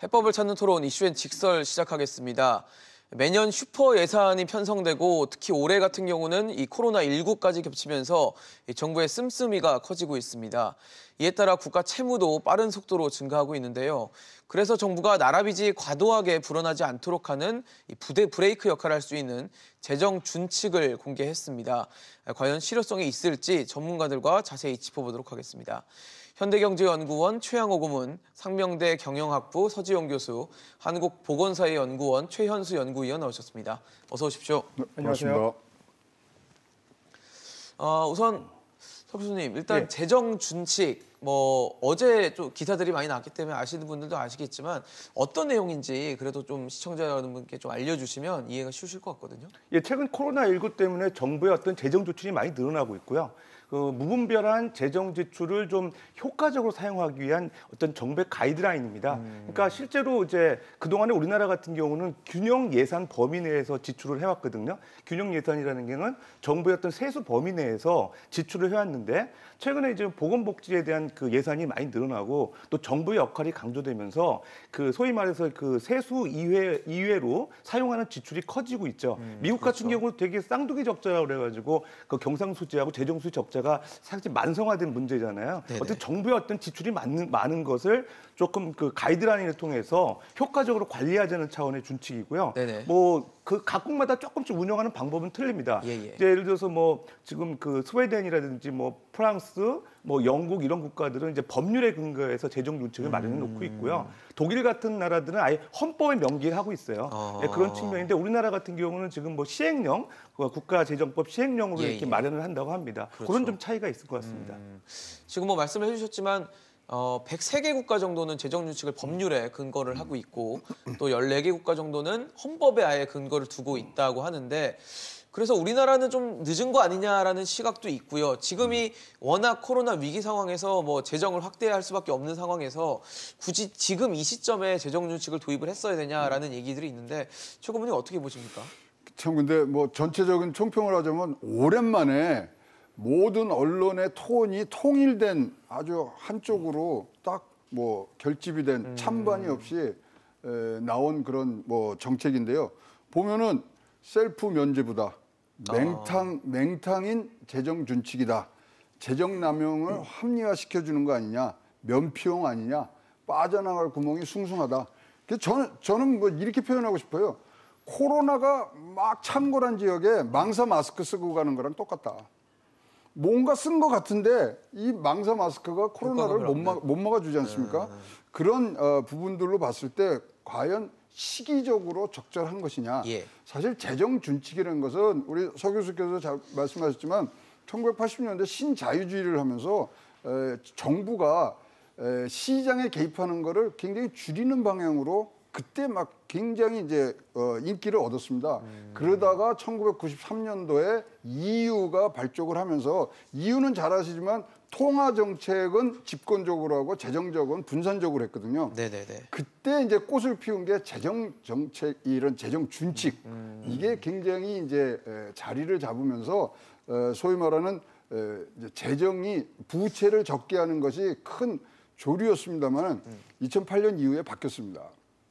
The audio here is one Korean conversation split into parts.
해법을 찾는 토론 이슈엔 직설 시작하겠습니다. 매년 슈퍼 예산이 편성되고 특히 올해 같은 경우는 이 코로나19까지 겹치면서 정부의 씀씀이가 커지고 있습니다. 이에 따라 국가 채무도 빠른 속도로 증가하고 있는데요. 그래서 정부가 나라빚이 과도하게 불어나지 않도록 하는 부대 브레이크 역할을 할 수 있는 재정 준칙을 공개했습니다. 과연 실효성이 있을지 전문가들과 자세히 짚어보도록 하겠습니다. 현대경제연구원 최양호 고문, 상명대 경영학부 서지용 교수, 한국보건사회연구원 최현수 연구위원 나오셨습니다. 어서 오십시오. 네, 안녕하세요. 우선 서 교수님, 일단 재정 준칙, 어제 좀 기사들이 많이 나왔기 때문에 아시는 분들도 아시겠지만 어떤 내용인지 그래도 좀 시청자 여러분께 좀 알려주시면 이해가 쉬우실 것 같거든요. 최근 코로나19 때문에 정부의 어떤 재정 조치이 많이 늘어나고 있고요. 무분별한 재정 지출을 좀 효과적으로 사용하기 위한 어떤 정부의 가이드라인입니다. 그러니까 실제로 이제 그동안에 우리나라 같은 경우는 균형 예산 범위 내에서 지출을 해왔거든요. 균형 예산이라는 게는 정부의 어떤 세수 범위 내에서 지출을 해왔는데 최근에 이제 보건복지에 대한 그 예산이 많이 늘어나고 또 정부의 역할이 강조되면서 그 소위 말해서 그 세수 이외로 사용하는 지출이 커지고 있죠. 미국 같은 경우는 되게 쌍둥이 적자라고 그래가지고 그 경상수지하고 재정수 적자가 사실 만성화된 문제잖아요. 네네. 어떤 정부의 어떤 지출이 많은 것을 조금 그 가이드라인을 통해서 효과적으로 관리하자는 차원의 준칙이고요. 네네. 그 각국마다 조금씩 운영하는 방법은 틀립니다. 이제 예를 들어서 지금 그 스웨덴이라든지 프랑스, 영국 이런 국가들은 이제 법률에 근거해서 재정 준칙을 마련해 놓고 있고요. 독일 같은 나라들은 아예 헌법에 명기를 하고 있어요. 그런 측면인데 우리나라 같은 경우는 지금 시행령, 국가재정법 시행령으로 이렇게 마련을 한다고 합니다. 그렇죠. 그런 좀 차이가 있을 것 같습니다. 지금 말씀을 해주셨지만 103개 국가 정도는 재정 준칙을 법률에 근거를 하고 있고 또 14개 국가 정도는 헌법에 아예 근거를 두고 있다고 하는데 그래서 우리나라는 좀 늦은 거 아니냐라는 시각도 있고요. 지금이 워낙 코로나 위기 상황에서 재정을 확대할 수밖에 없는 상황에서 굳이 지금 이 시점에 재정 준칙을 도입을 했어야 되냐라는 얘기들이 있는데 최 고문님 어떻게 보십니까? 참 근데 전체적인 총평을 하자면 오랜만에 모든 언론의 톤이 통일된 아주 한쪽으로 딱 결집이 된 찬반이 없이 나온 그런 정책인데요. 보면은 셀프 면죄부다. 맹탕인 재정 준칙이다. 재정 남용을 합리화시켜주는 거 아니냐. 면피용 아니냐. 빠져나갈 구멍이 숭숭하다. 그래서 저는 이렇게 표현하고 싶어요. 코로나가 막 창궐한 지역에 망사 마스크 쓰고 가는 거랑 똑같다. 뭔가 쓴 것 같은데 이 망사 마스크가 코로나를 못 막아주지 않습니까? 그런 부분들로 봤을 때 과연 시기적으로 적절한 것이냐. 사실 재정 준칙이라는 것은 우리 서 교수께서 잘 말씀하셨지만 1980년대 신자유주의를 하면서 정부가 시장에 개입하는 거를 굉장히 줄이는 방향으로 그때 막 굉장히 이제 인기를 얻었습니다. 그러다가 1993년도에 EU가 발족을 하면서 EU는 잘 아시지만 통화 정책은 집권적으로 하고 재정적은 분산적으로 했거든요. 네네네. 그때 이제 꽃을 피운 게 재정 정책 이런 재정 준칙 이게 굉장히 이제 자리를 잡으면서 소위 말하는 이제 재정이 부채를 적게 하는 것이 큰 조류였습니다만 2008년 이후에 바뀌었습니다.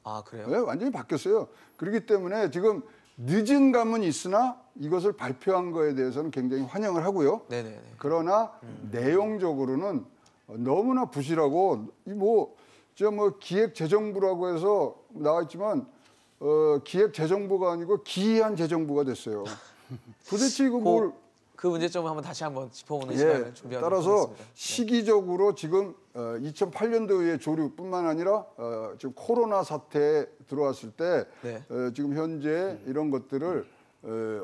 아, 그래요? 네, 완전히 바뀌었어요. 그렇기 때문에 지금 늦은 감은 있으나 이것을 발표한 거에 대해서는 굉장히 환영을 하고요. 네네네. 그러나 내용적으로는 너무나 부실하고 기획재정부라고 해서 나와 있지만 기획재정부가 아니고 기이한 재정부가 됐어요. 도대체 이거 그 문제점을 다시 한번 짚어보는 시간을 준비하도록 따라서 하겠습니다. 시기적으로 지금 2008년도의 조류뿐만 아니라 지금 코로나 사태에 들어왔을 때 지금 현재 이런 것들을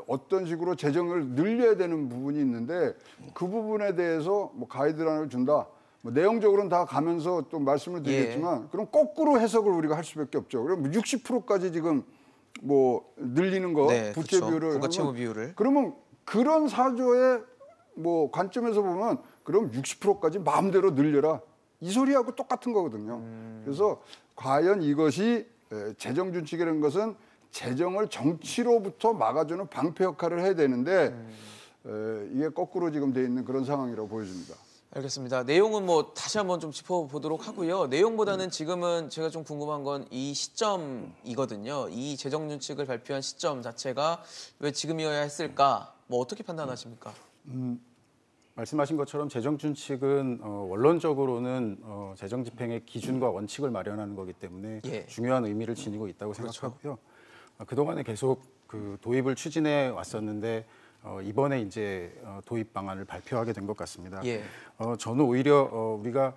어떤 식으로 재정을 늘려야 되는 부분이 있는데 그 부분에 대해서 가이드라인을 준다. 내용적으로는 다 가면서 또 말씀을 드리겠지만 그럼 거꾸로 해석을 우리가 할 수밖에 없죠. 그럼 60%까지 지금 늘리는 거 부채 비율을 부가채무 비율을 그러면 그런 사조의 관점에서 보면 그럼 60%까지 마음대로 늘려라. 이 소리하고 똑같은 거거든요. 그래서 과연 이것이 재정 준칙이라는 것은 재정을 정치로부터 막아주는 방패 역할을 해야 되는데 이게 거꾸로 지금 돼 있는 그런 상황이라고 보여집니다. 알겠습니다. 내용은 뭐 다시 한번 좀 짚어보도록 하고요. 내용보다는 지금은 제가 좀 궁금한 건 이 시점이거든요. 이 재정준칙을 발표한 시점 자체가 왜 지금이어야 했을까? 뭐 어떻게 판단하십니까? 말씀하신 것처럼 재정준칙은 원론적으로는 재정집행의 기준과 원칙을 마련하는 거기 때문에 예. 중요한 의미를 지니고 있다고 생각하고요. 그동안에 계속 그 도입을 추진해 왔었는데 이번에 이제 도입 방안을 발표하게 된 것 같습니다. 예. 저는 오히려 우리가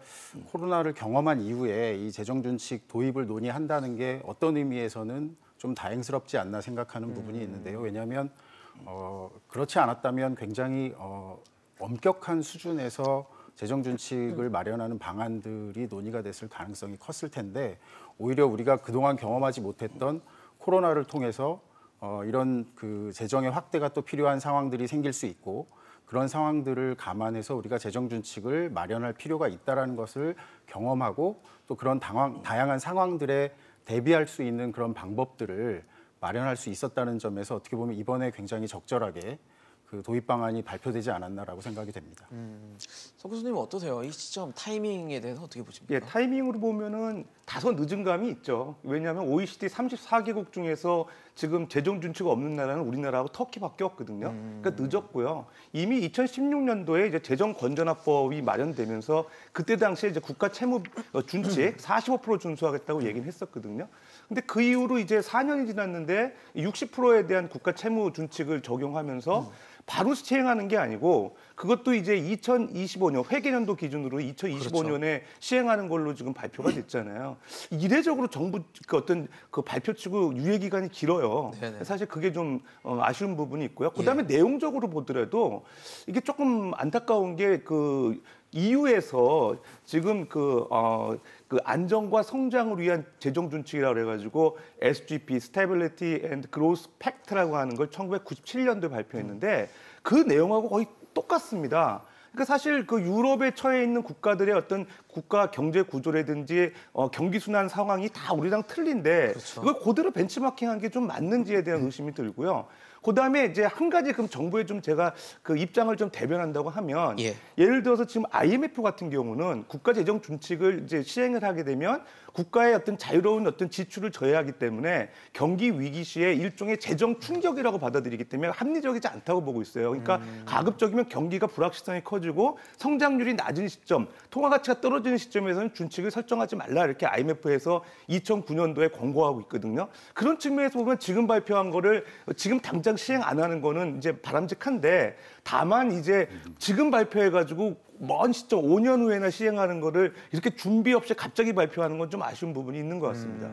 코로나를 경험한 이후에 이 재정준칙 도입을 논의한다는 게 어떤 의미에서는 좀 다행스럽지 않나 생각하는 부분이 있는데요. 왜냐하면 그렇지 않았다면 굉장히 엄격한 수준에서 재정준칙을 마련하는 방안들이 논의가 됐을 가능성이 컸을 텐데 오히려 우리가 그동안 경험하지 못했던 코로나를 통해서 이런 그 재정의 확대가 또 필요한 상황들이 생길 수 있고 그런 상황들을 감안해서 우리가 재정준칙을 마련할 필요가 있다라는 것을 경험하고 또 그런 다양한 상황들에 대비할 수 있는 그런 방법들을 마련할 수 있었다는 점에서 어떻게 보면 이번에 굉장히 적절하게 그 도입 방안이 발표되지 않았나라고 생각이 됩니다. 석 교수님은 어떠세요? 이 시점 타이밍에 대해서 어떻게 보십니까? 예, 타이밍으로 보면은 다소 늦은 감이 있죠. 왜냐하면 OECD 34개국 중에서 지금 재정준칙이 없는 나라는 우리나라하고 터키밖에 없거든요. 그러니까 늦었고요. 이미 2016년도에 이제 재정건전화법이 마련되면서 그때 당시에 이제 국가 채무 준칙 45% 준수하겠다고 얘기는 했었거든요. 근데 그 이후로 이제 4년이 지났는데 60%에 대한 국가 채무 준칙을 적용하면서 바로 시행하는 게 아니고 그것도 이제 2025년 회계년도 기준으로 2025년에 그렇죠. 시행하는 걸로 지금 발표가 됐잖아요. 이례적으로 정부 그 어떤 그 발표치고 유예 기간이 길어요. 네네. 사실 그게 좀 아쉬운 부분이 있고요. 그다음에 내용적으로 보더라도 이게 조금 안타까운 게 그 EU에서 지금 그 안정과 성장을 위한 재정 준칙이라고 그래가지고 SGP, Stability and Growth Pact라고 하는 걸 1997년도에 발표했는데 그 내용하고 거의 똑같습니다. 그러니까 사실 그 유럽에 처해 있는 국가들의 어떤 국가 경제 구조라든지 경기 순환 상황이 다 우리랑 틀린데 그렇죠. 이걸 그대로 벤치마킹한 게 좀 맞는지에 대한 의심이 들고요. 그다음에 이제 한 가지 그럼 정부에 좀 제가 그 입장을 좀 대변한다고 하면 예를 들어서 지금 IMF 같은 경우는 국가 재정 준칙을 이제 시행을 하게 되면 국가의 어떤 자유로운 어떤 지출을 저해하기 때문에 경기 위기 시에 일종의 재정 충격이라고 받아들이기 때문에 합리적이지 않다고 보고 있어요. 그러니까 가급적이면 경기가 불확실성이 커지고 성장률이 낮은 시점, 통화 가치가 떨어지는 시점에서는 준칙을 설정하지 말라 이렇게 IMF에서 2009년도에 권고하고 있거든요. 그런 측면에서 보면 지금 발표한 거를 지금 당장 시행 안 하는 거는 이제 바람직한데 다만 이제 지금 발표해가지고 먼 시점 5년 후에나 시행하는 거를 이렇게 준비 없이 갑자기 발표하는 건 좀 아쉬운 부분이 있는 것 같습니다.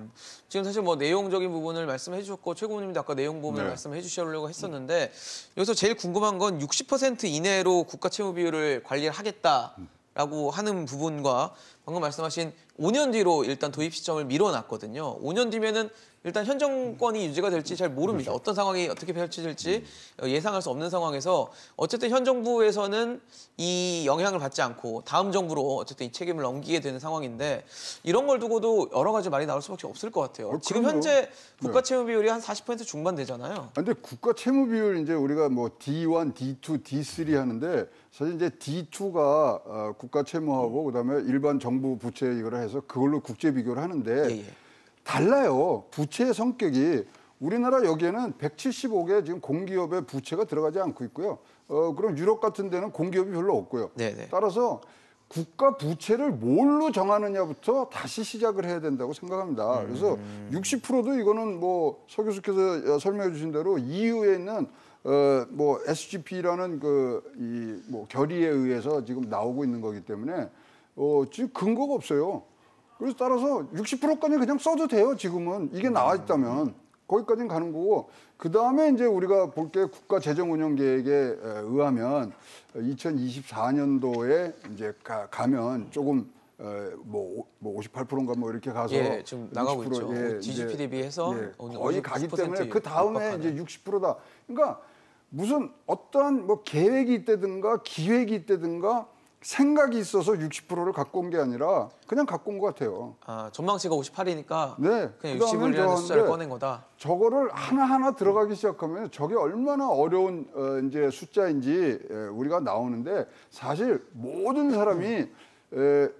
지금 사실 뭐 내용적인 부분을 말씀해 주셨고 최 고문님도 아까 내용 부분을 말씀해 주시려고 했었는데 여기서 제일 궁금한 건 60% 이내로 국가 채무 비율을 관리를 하겠다라고 하는 부분과 방금 말씀하신 5년 뒤로 일단 도입 시점을 미뤄놨거든요. 5년 뒤면은 일단 현 정권이 유지가 될지 잘 모릅니다. 그렇죠. 어떤 상황이 어떻게 펼쳐질지 예상할 수 없는 상황에서 어쨌든 현 정부에서는 이 영향을 받지 않고 다음 정부로 어쨌든 이 책임을 넘기게 되는 상황인데 이런 걸 두고도 여러 가지 말이 나올 수밖에 없을 것 같아요. 지금 현재 국가 채무 비율이 한 40% 중반 되잖아요. 근데 국가 채무 비율 이제 우리가 뭐 D1, D2, D3 하는데 사실 이제 D2가 국가 채무하고 그다음에 일반 정부 부채 이거를 해서 그걸로 국제 비교를 하는데 달라요. 부채의 성격이 우리나라 여기에는 175개 지금 공기업의 부채가 들어가지 않고 있고요. 그럼 유럽 같은 데는 공기업이 별로 없고요. 네네. 따라서 국가 부채를 뭘로 정하느냐부터 다시 시작을 해야 된다고 생각합니다. 그래서 60%도 이거는 뭐 서 교수께서 설명해 주신 대로 EU에 있는 뭐 SGP라는 그 뭐 결의에 의해서 지금 나오고 있는 거기 때문에 지금 근거가 없어요. 그래서 따라서 60%까지 그냥 써도 돼요. 지금은 이게 나와 있다면 거기까지는 가는 거고 그 다음에 이제 우리가 볼 게 국가 재정 운영 계획에 의하면 2024년도에 이제 가면 조금 뭐 58%인가 뭐 이렇게 가서 지금 나가고 있죠. GDP 대비해서 거의 가기 때문에 그 다음에 이제 60%다. 그러니까 무슨 어떠한 뭐 계획이 있다든가 기획이 있다든가 생각이 있어서 60%를 갖고 온 게 아니라 그냥 갖고 온 것 같아요. 아, 전망치가 58이니까 네, 그냥 그다음에 60이라는 숫자를 저한테 꺼낸 거다. 저거를 하나하나 들어가기 시작하면 저게 얼마나 어려운 이제 숫자인지 우리가 나오는데 사실 모든 사람이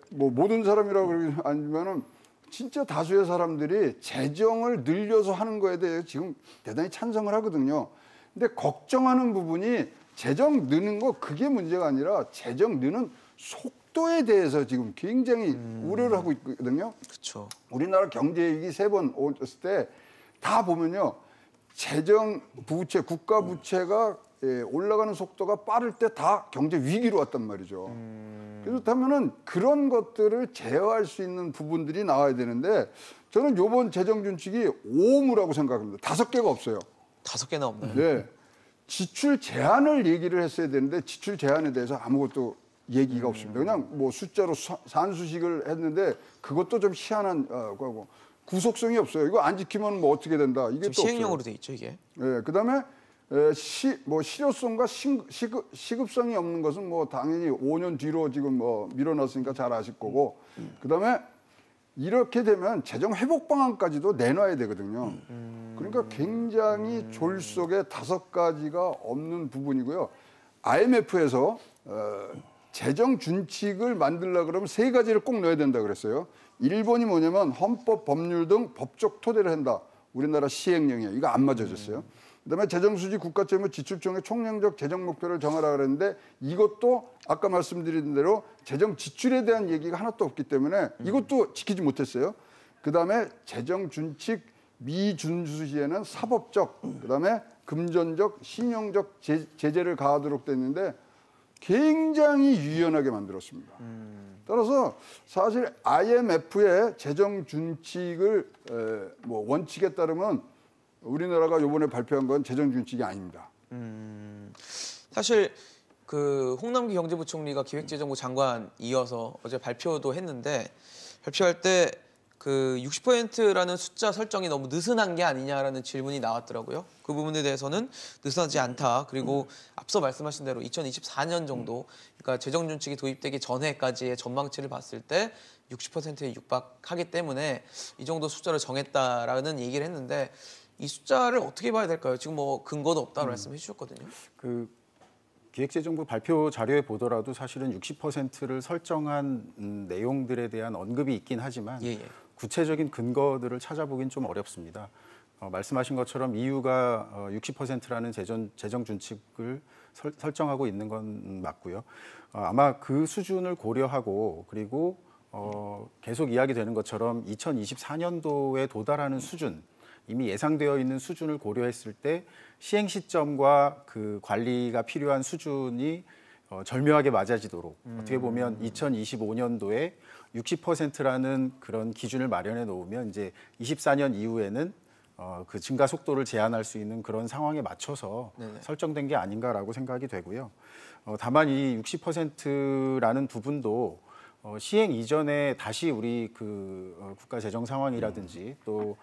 뭐 모든 사람이라고 그러기 아니면은 진짜 다수의 사람들이 재정을 늘려서 하는 거에 대해 지금 대단히 찬성을 하거든요. 근데 걱정하는 부분이 재정 느는 거 그게 문제가 아니라 재정 느는 속도에 대해서 지금 굉장히 우려를 하고 있거든요. 그렇죠. 우리나라 경제위기 3번 왔을 때 다 보면요. 재정 부채, 국가 부채가 올라가는 속도가 빠를 때 다 경제 위기로 왔단 말이죠. 그렇다면은 그런 것들을 제어할 수 있는 부분들이 나와야 되는데 저는 이번 재정 준칙이 오무라고 생각합니다. 5개가 없어요. 5개나 없나요? 네. 지출 제한을 얘기를 했어야 되는데 지출 제한에 대해서 아무것도 얘기가 없습니다. 그냥 뭐 숫자로 산수식을 했는데 그것도 좀 희한한 거고 구속성이 없어요. 이거 안 지키면 뭐 어떻게 된다. 이게 지금 또 시행령으로 없어요. 돼 있죠, 이게. 네, 그다음에 뭐 실효성과 시급성이 없는 것은 뭐 당연히 5년 뒤로 지금 뭐 밀어놨으니까 잘 아실 거고 그다음에 이렇게 되면 재정 회복 방안까지도 내놔야 되거든요. 그러니까 굉장히 졸속에 5가지가 없는 부분이고요. IMF에서 재정 준칙을 만들려고 그러면 3가지를 꼭 넣어야 된다 그랬어요. 1번이 뭐냐면 헌법, 법률 등 법적 토대를 한다. 우리나라 시행령이에요. 이거 안 맞아졌어요. 그다음에 재정수지 국가채무 지출총의 총량적 재정 목표를 정하라 그랬는데 이것도 아까 말씀드린 대로 재정 지출에 대한 얘기가 하나도 없기 때문에 이것도 지키지 못했어요. 그다음에 재정 준칙 미준수 시에는 사법적, 그다음에 금전적, 신용적 제재를 가하도록 됐는데 굉장히 유연하게 만들었습니다. 따라서 사실 IMF의 재정 준칙을 뭐 원칙에 따르면 우리나라가 이번에 발표한 건 재정 준칙이 아닙니다. 사실 그 홍남기 경제부총리가 기획재정부 장관 이어서 어제 발표도 했는데 발표할 때 그 60%라는 숫자 설정이 너무 느슨한 게 아니냐라는 질문이 나왔더라고요. 그 부분에 대해서는 느슨하지 않다. 그리고 앞서 말씀하신 대로 2024년 정도, 그러니까 재정 준칙이 도입되기 전에까지의 전망치를 봤을 때 60%에 육박하기 때문에 이 정도 숫자를 정했다라는 얘기를 했는데 이 숫자를 어떻게 봐야 될까요? 지금 뭐 근거도 없다고 말씀해 주셨거든요. 그 기획재정부 발표 자료에 보더라도 사실은 60%를 설정한 내용들에 대한 언급이 있긴 하지만 구체적인 근거들을 찾아보긴 좀 어렵습니다. 말씀하신 것처럼 EU가 60%라는 재정 준칙을 설정하고 있는 건 맞고요. 아마 그 수준을 고려하고 그리고 계속 이야기되는 것처럼 2024년도에 도달하는 수준, 이미 예상되어 있는 수준을 고려했을 때 시행 시점과 그 관리가 필요한 수준이 절묘하게 맞아지도록 어떻게 보면 2025년도에 60%라는 그런 기준을 마련해 놓으면 이제 24년 이후에는 그 증가 속도를 제한할 수 있는 그런 상황에 맞춰서 설정된 게 아닌가라고 생각이 되고요. 다만 이 60%라는 부분도 시행 이전에 다시 우리 그 국가 재정 상황이라든지 또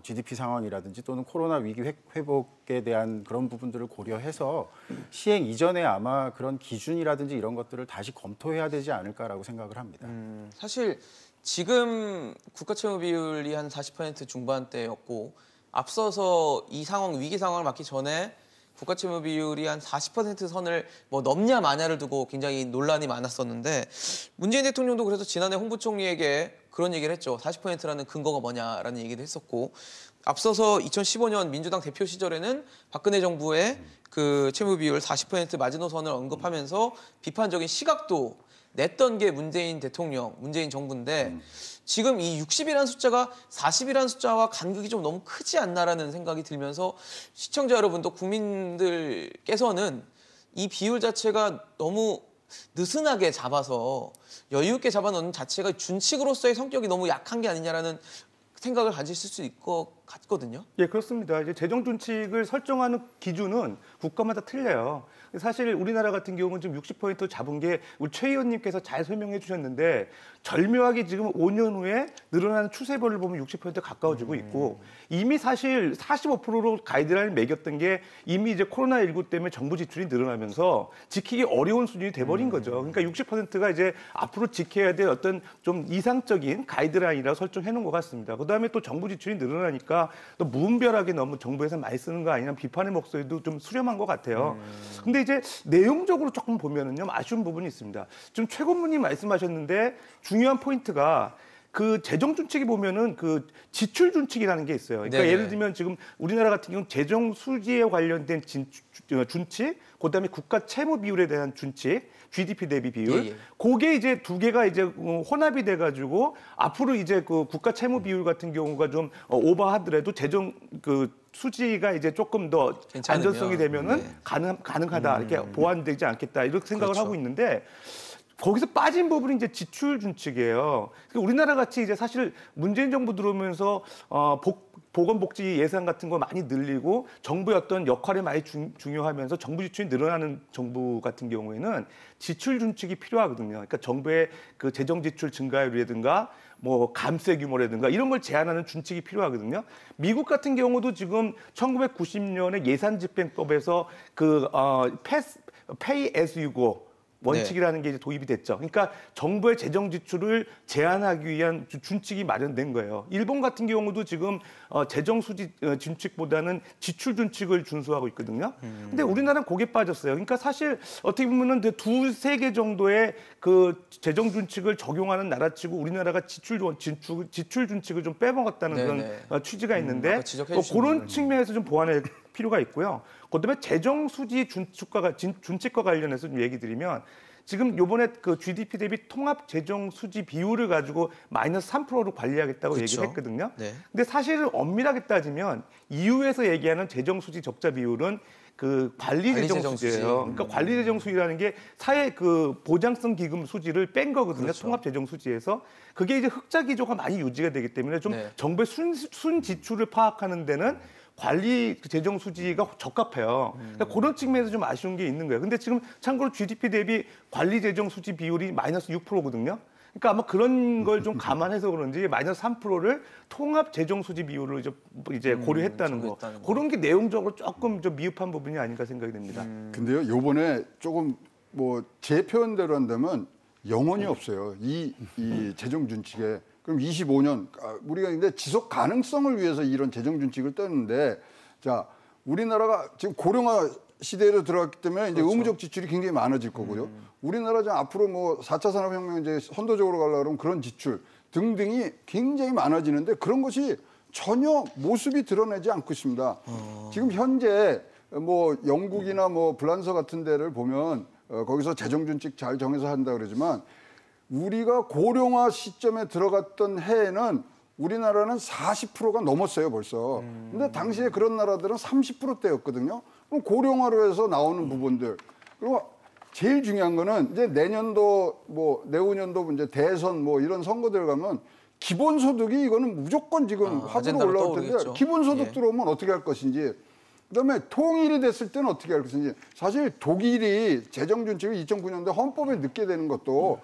GDP 상황이라든지 또는 코로나 위기 회복에 대한 그런 부분들을 고려해서 시행 이전에 아마 그런 기준이라든지 이런 것들을 다시 검토해야 되지 않을까라고 생각을 합니다. 사실 지금 국가 채무 비율이 한 40% 중반대였고 앞서서 이 상황 위기 상황을 맞기 전에 국가 채무 비율이 한 40% 선을 뭐 넘냐 마냐를 두고 굉장히 논란이 많았었는데 문재인 대통령도 그래서 지난해 홍 부총리에게 그런 얘기를 했죠. 40%라는 근거가 뭐냐라는 얘기도 했었고 앞서서 2015년 민주당 대표 시절에는 박근혜 정부의 그 채무 비율 40% 마지노선을 언급하면서 비판적인 시각도 냈던 게 문재인 대통령, 문재인 정부인데 지금 이 60이라는 숫자가 40이라는 숫자와 간극이 좀 너무 크지 않나라는 생각이 들면서 시청자 여러분도 국민들께서는 이 비율 자체가 너무 느슨하게 잡아서 여유 있게 잡아놓는 자체가 준칙으로서의 성격이 너무 약한 게 아니냐라는 생각을 가지실 수 있을 것 같거든요. 예, 그렇습니다. 이제 재정 준칙을 설정하는 기준은 국가마다 틀려요. 사실 우리나라 같은 경우는 지금 60% 잡은 게 우리 최 의원님께서 잘 설명해 주셨는데 절묘하게 지금 5년 후에 늘어나는 추세별을 보면 60% 가까워지고 있고 이미 사실 45%로 가이드라인을 매겼던 게 이미 이제 코로나19 때문에 정부 지출이 늘어나면서 지키기 어려운 수준이 돼버린 거죠. 그러니까 60%가 이제 앞으로 지켜야 될 어떤 좀 이상적인 가이드라인이라 설정해 놓은 것 같습니다. 그다음에 또 정부 지출이 늘어나니까 또 무분별하게 너무 정부에서 많이 쓰는 거 아니냐 비판의 목소리도 좀 수렴한 것 같아요. 근데 이제 내용적으로 조금 보면은요 아쉬운 부분이 있습니다. 지금 최 고문님 말씀하셨는데 중요한 포인트가 그 재정 준칙이 보면은 그 지출 준칙이라는 게 있어요. 그러니까 네네. 예를 들면 지금 우리나라 같은 경우 재정 수지에 관련된 준칙, 그다음에 국가 채무 비율에 대한 준칙, GDP 대비 비율, 예. 그게 이제 두 개가 이제 혼합이 돼가지고 앞으로 이제 그 국가 채무 비율 같은 경우가 좀 오버하더라도 재정 그 수지가 이제 조금 더 괜찮으면, 안전성이 되면은 네. 가능하다 이렇게 보완되지 않겠다 이렇게 생각을 그렇죠. 하고 있는데. 거기서 빠진 부분이 이제 지출 준칙이에요. 우리나라 같이 이제 사실 문재인 정부 들어오면서 보건복지 예산 같은 거 많이 늘리고 정부의 어떤 역할이 많이 중요하면서 정부 지출이 늘어나는 정부 같은 경우에는 지출 준칙이 필요하거든요. 그러니까 정부의 그 재정 지출 증가율이라든가 뭐 감세 규모라든가 이런 걸 제한하는 준칙이 필요하거든요. 미국 같은 경우도 지금 1990년에 예산 집행법에서 그 pay as you go 원칙이라는 게 이제 도입이 됐죠. 그러니까 정부의 재정 지출을 제한하기 위한 준칙이 마련된 거예요. 일본 같은 경우도 지금 재정 수지 준칙보다는 지출 준칙을 준수하고 있거든요. 근데 우리나라는 거기에 빠졌어요. 그러니까 사실 어떻게 보면은 두세 개 정도의 그 재정 준칙을 적용하는 나라치고 우리나라가 지출 준칙을 좀 빼먹었다는 그런 취지가 있는데 그런 측면에서 좀 보완할 필요가 있고요. 그다음에 재정 수지 준칙과 관련해서 좀 얘기 드리면 지금 요번에 그 GDP 대비 통합 재정 수지 비율을 가지고 마이너스 3%로 관리하겠다고 그렇죠. 얘기를 했거든요. 네. 근데 사실은 엄밀하게 따지면 EU에서 얘기하는 재정 수지 적자 비율은 그 관리 재정 수지예요. 그러니까 관리 재정 수지라는 게 사회 그 보장성 기금 수지를 뺀 거거든요. 그렇죠. 통합 재정 수지에서 그게 이제 흑자 기조가 많이 유지가 되기 때문에 좀 네. 정부의 순 지출을 파악하는 데는 관리 재정 수지가 적합해요. 그러니까 그런 측면에서 좀 아쉬운 게 있는 거예요. 근데 지금 참고로 GDP 대비 관리 재정 수지 비율이 마이너스 6%거든요. 그러니까 아마 그런 걸 좀 감안해서 그런지 마이너스 3%를 통합 재정 수지 비율로 이제 고려했다는 거. 그런 게 내용적으로 조금 좀 미흡한 부분이 아닌가 생각이 됩니다. 근데요, 요번에 조금 뭐 제 표현대로 한다면 영혼이 없어요. 이 재정 준칙에. 그럼 25년 우리가 근데 지속 가능성을 위해서 이런 재정 준칙을 떴는데 자 우리나라가 지금 고령화 시대로 들어갔기 때문에 이제 의무적 지출이 굉장히 많아질 거고요. 우리나라 좀 앞으로 뭐 4차 산업혁명 이제 선도적으로 가려고 그러면 그런 지출 등등이 굉장히 많아지는데 그런 것이 전혀 모습이 드러나지 않고 있습니다. 지금 현재 뭐 영국이나 뭐 프랑스 같은 데를 보면 거기서 재정 준칙 잘 정해서 한다 그러지만 우리가 고령화 시점에 들어갔던 해에는 우리나라는 40%가 넘었어요, 벌써. 근데 당시에 그런 나라들은 30%대였거든요. 그럼 고령화로 해서 나오는 부분들. 그리고 제일 중요한 거는 이제 내년도 뭐 내후년도 이제 대선 뭐 이런 선거들 가면 기본소득이 이거는 무조건 지금 화두로 올라올 텐데 떠오르겠죠. 기본소득 들어오면 어떻게 할 것인지 그다음에 통일이 됐을 때는 어떻게 할 것인지 사실 독일이 재정준칙을 2009년도에 헌법에 넣게 되는 것도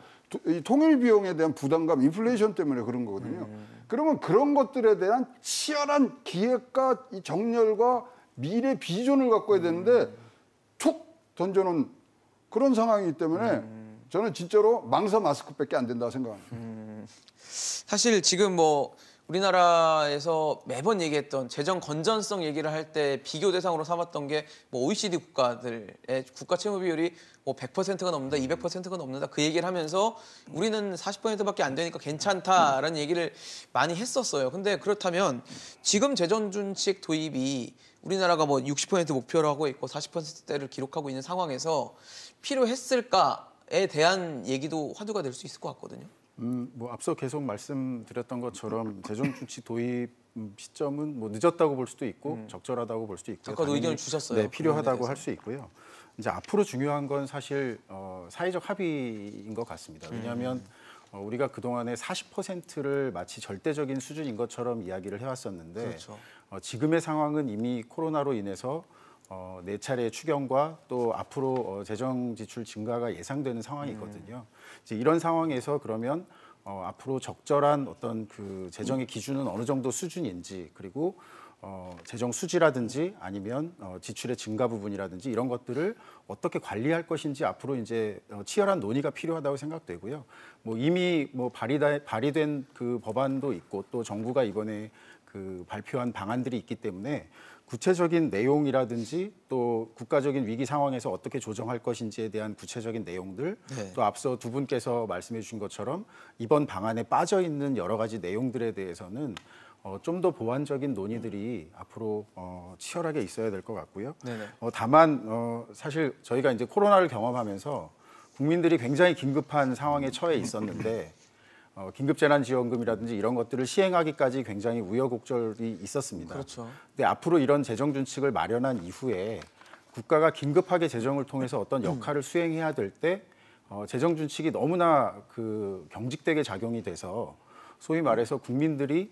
이 통일 비용에 대한 부담감, 인플레이션 때문에 그런 거거든요. 그러면 그런 것들에 대한 치열한 기획과 이 정렬과 미래 비전을 갖고 해야 되는데 툭 던져놓은 그런 상황이기 때문에 저는 진짜로 망사 마스크밖에 안 된다고 생각합니다. 사실 지금 뭐 우리나라에서 매번 얘기했던 재정 건전성 얘기를 할 때 비교 대상으로 삼았던 게 뭐 OECD 국가들의 국가 채무 비율이 뭐 100%가 넘는다, 200%가 넘는다 그 얘기를 하면서 우리는 40%밖에 안 되니까 괜찮다라는 얘기를 많이 했었어요. 근데 그렇다면 지금 재정 준칙 도입이 우리나라가 뭐 60% 목표로 하고 있고 40%대를 기록하고 있는 상황에서 필요했을까에 대한 얘기도 화두가 될 수 있을 것 같거든요. 뭐 앞서 계속 말씀드렸던 것처럼 재정 준칙 도입 시점은 뭐 늦었다고 볼 수도 있고 적절하다고 볼 수도 있고 잠깐 의견을 주셨어요. 네, 필요하다고 할 수 있고요. 이제 앞으로 중요한 건 사실 사회적 합의인 것 같습니다. 왜냐하면 우리가 그동안에 40%를 마치 절대적인 수준인 것처럼 이야기를 해왔었는데 그렇죠. 지금의 상황은 이미 코로나로 인해서 네 차례의 추경과 또 앞으로 재정 지출 증가가 예상되는 상황이거든요. 이제 이런 상황에서 그러면 앞으로 적절한 어떤 그 재정의 기준은 어느 정도 수준인지 그리고 재정 수지라든지 아니면 지출의 증가 부분이라든지 이런 것들을 어떻게 관리할 것인지 앞으로 이제 치열한 논의가 필요하다고 생각되고요. 뭐 이미 뭐 발의된 그 법안도 있고 또 정부가 이번에 그 발표한 방안들이 있기 때문에 구체적인 내용이라든지 또 국가적인 위기 상황에서 어떻게 조정할 것인지에 대한 구체적인 내용들 네. 또 앞서 두 분께서 말씀해 주신 것처럼 이번 방안에 빠져 있는 여러 가지 내용들에 대해서는 좀 더 보완적인 논의들이 앞으로 치열하게 있어야 될 것 같고요. 네네. 다만 사실 저희가 이제 코로나를 경험하면서 국민들이 굉장히 긴급한 상황에 처해 있었는데 긴급재난지원금이라든지 이런 것들을 시행하기까지 굉장히 우여곡절이 있었습니다. 그렇죠. 근데 앞으로 이런 재정준칙을 마련한 이후에 국가가 긴급하게 재정을 통해서 어떤 역할을 수행해야 될 때 재정준칙이 너무나 그 경직되게 작용이 돼서 소위 말해서 국민들이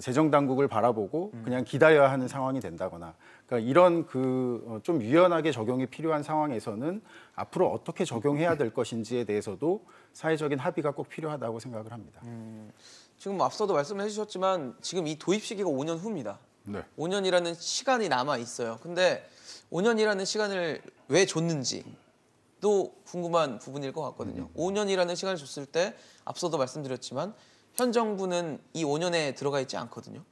재정 당국을 바라보고 그냥 기다려야 하는 상황이 된다거나 그러니까 이런 그 좀 유연하게 적용이 필요한 상황에서는 앞으로 어떻게 적용해야 될 것인지에 대해서도 사회적인 합의가 꼭 필요하다고 생각을 합니다. 지금 앞서도 말씀해 주셨지만 지금 이 도입 시기가 5년 후입니다. 네. 5년이라는 시간이 남아 있어요. 근데 5년이라는 시간을 왜 줬는지 또 궁금한 부분일 것 같거든요. 5년이라는 시간을 줬을 때 앞서도 말씀드렸지만 현 정부는 이 5년에 들어가 있지 않거든요.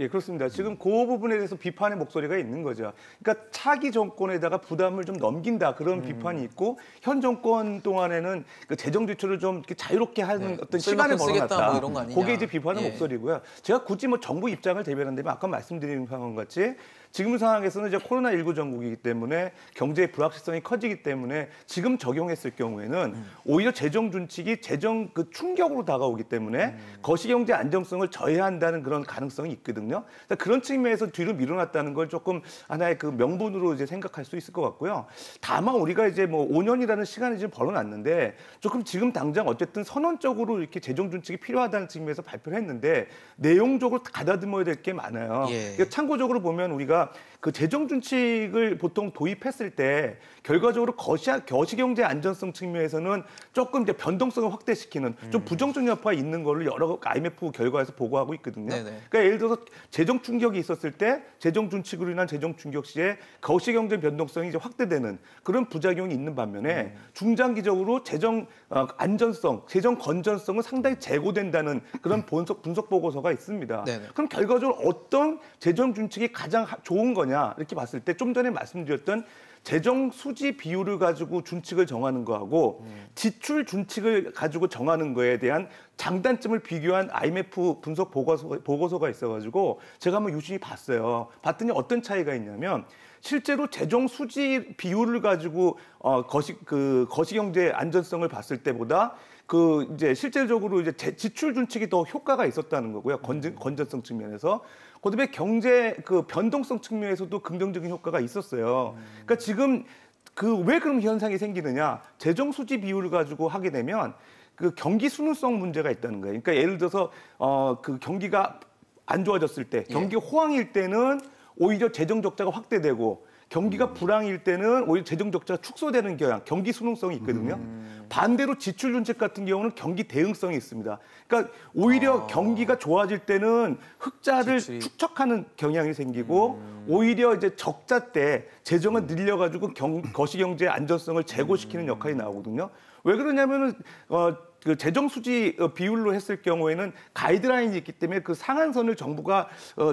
예, 그렇습니다. 지금 그 부분에 대해서 비판의 목소리가 있는 거죠. 그러니까 차기 정권에다가 부담을 좀 넘긴다 그런 비판이 있고 현 정권 동안에는 그 재정 지출을 좀 이렇게 자유롭게 하는 어떤 시간을 벌어놨다. 뭐 이런 거 아니냐. 그게 이제 비판의 예. 목소리고요. 제가 굳이 뭐 정부 입장을 대변한다면 아까 말씀드린 상황 같이 지금 상황에서는 이제 코로나19 전국이기 때문에 경제의 불확실성이 커지기 때문에 지금 적용했을 경우에는 오히려 재정 준칙이 재정 그 충격으로 다가오기 때문에 거시경제 안정성을 저해한다는 그런 가능성이 있거든요. 그런 측면에서 뒤로 밀어놨다는 걸 조금 하나의 그 명분으로 이제 생각할 수 있을 것 같고요. 다만 우리가 이제 뭐 5년이라는 시간을 지금 벌어놨는데 조금 지금 당장 어쨌든 선언적으로 이렇게 재정 준칙이 필요하다는 측면에서 발표를 했는데 내용적으로 가다듬어야 될 게 많아요. 예. 그러니까 참고적으로 보면 우리가 그 재정 준칙을 보통 도입했을 때 결과적으로 거시경제 안전성 측면에서는 조금 이제 변동성을 확대시키는 좀 부정적 여파가 있는 걸로 여러 IMF 결과에서 보고하고 있거든요. 네네. 그러니까 예를 들어서 재정 충격이 있었을 때 재정 준칙으로 인한 재정 충격 시에 거시경제 변동성이 이제 확대되는 그런 부작용이 있는 반면에 중장기적으로 재정 안전성, 재정 건전성은 상당히 제고된다는 그런 분석 보고서가 있습니다. 네네. 그럼 결과적으로 어떤 재정 준칙이 가장 좋은 거냐 이렇게 봤을 때 좀 전에 말씀드렸던 재정 수지 비율을 가지고 준칙을 정하는 거하고 지출 준칙을 가지고 정하는 거에 대한 장단점을 비교한 IMF 분석 보고서가 있어가지고 제가 한번 유심히 봤어요. 봤더니 어떤 차이가 있냐면 실제로 재정 수지 비율을 가지고 거시경제 안전성을 봤을 때보다 그 이제 실질적으로 이제 지출 준칙이 더 효과가 있었다는 거고요. 건전성 측면에서. 그다음에 경제 그 변동성 측면에서도 긍정적인 효과가 있었어요. 그러니까 지금 그 왜 그런 현상이 생기느냐? 재정 수지 비율을 가지고 하게 되면 그 경기 순응성 문제가 있다는 거예요. 그러니까 예를 들어서 그 경기가 안 좋아졌을 때, 경기 호황일 때는 오히려 재정 적자가 확대되고 경기가 불황일 때는 오히려 재정 적자가 축소되는 경향, 경기 순응성이 있거든요. 반대로 지출 준칙 같은 경우는 경기 대응성이 있습니다. 그러니까 오히려 경기가 좋아질 때는 흑자를 축적하는 경향이 생기고 오히려 이제 적자 때 재정을 늘려가지고 거시경제 안전성을 제고시키는 역할이 나오거든요. 왜 그러냐면은 그 재정 수지 비율로 했을 경우에는 가이드라인이 있기 때문에 그 상한선을 정부가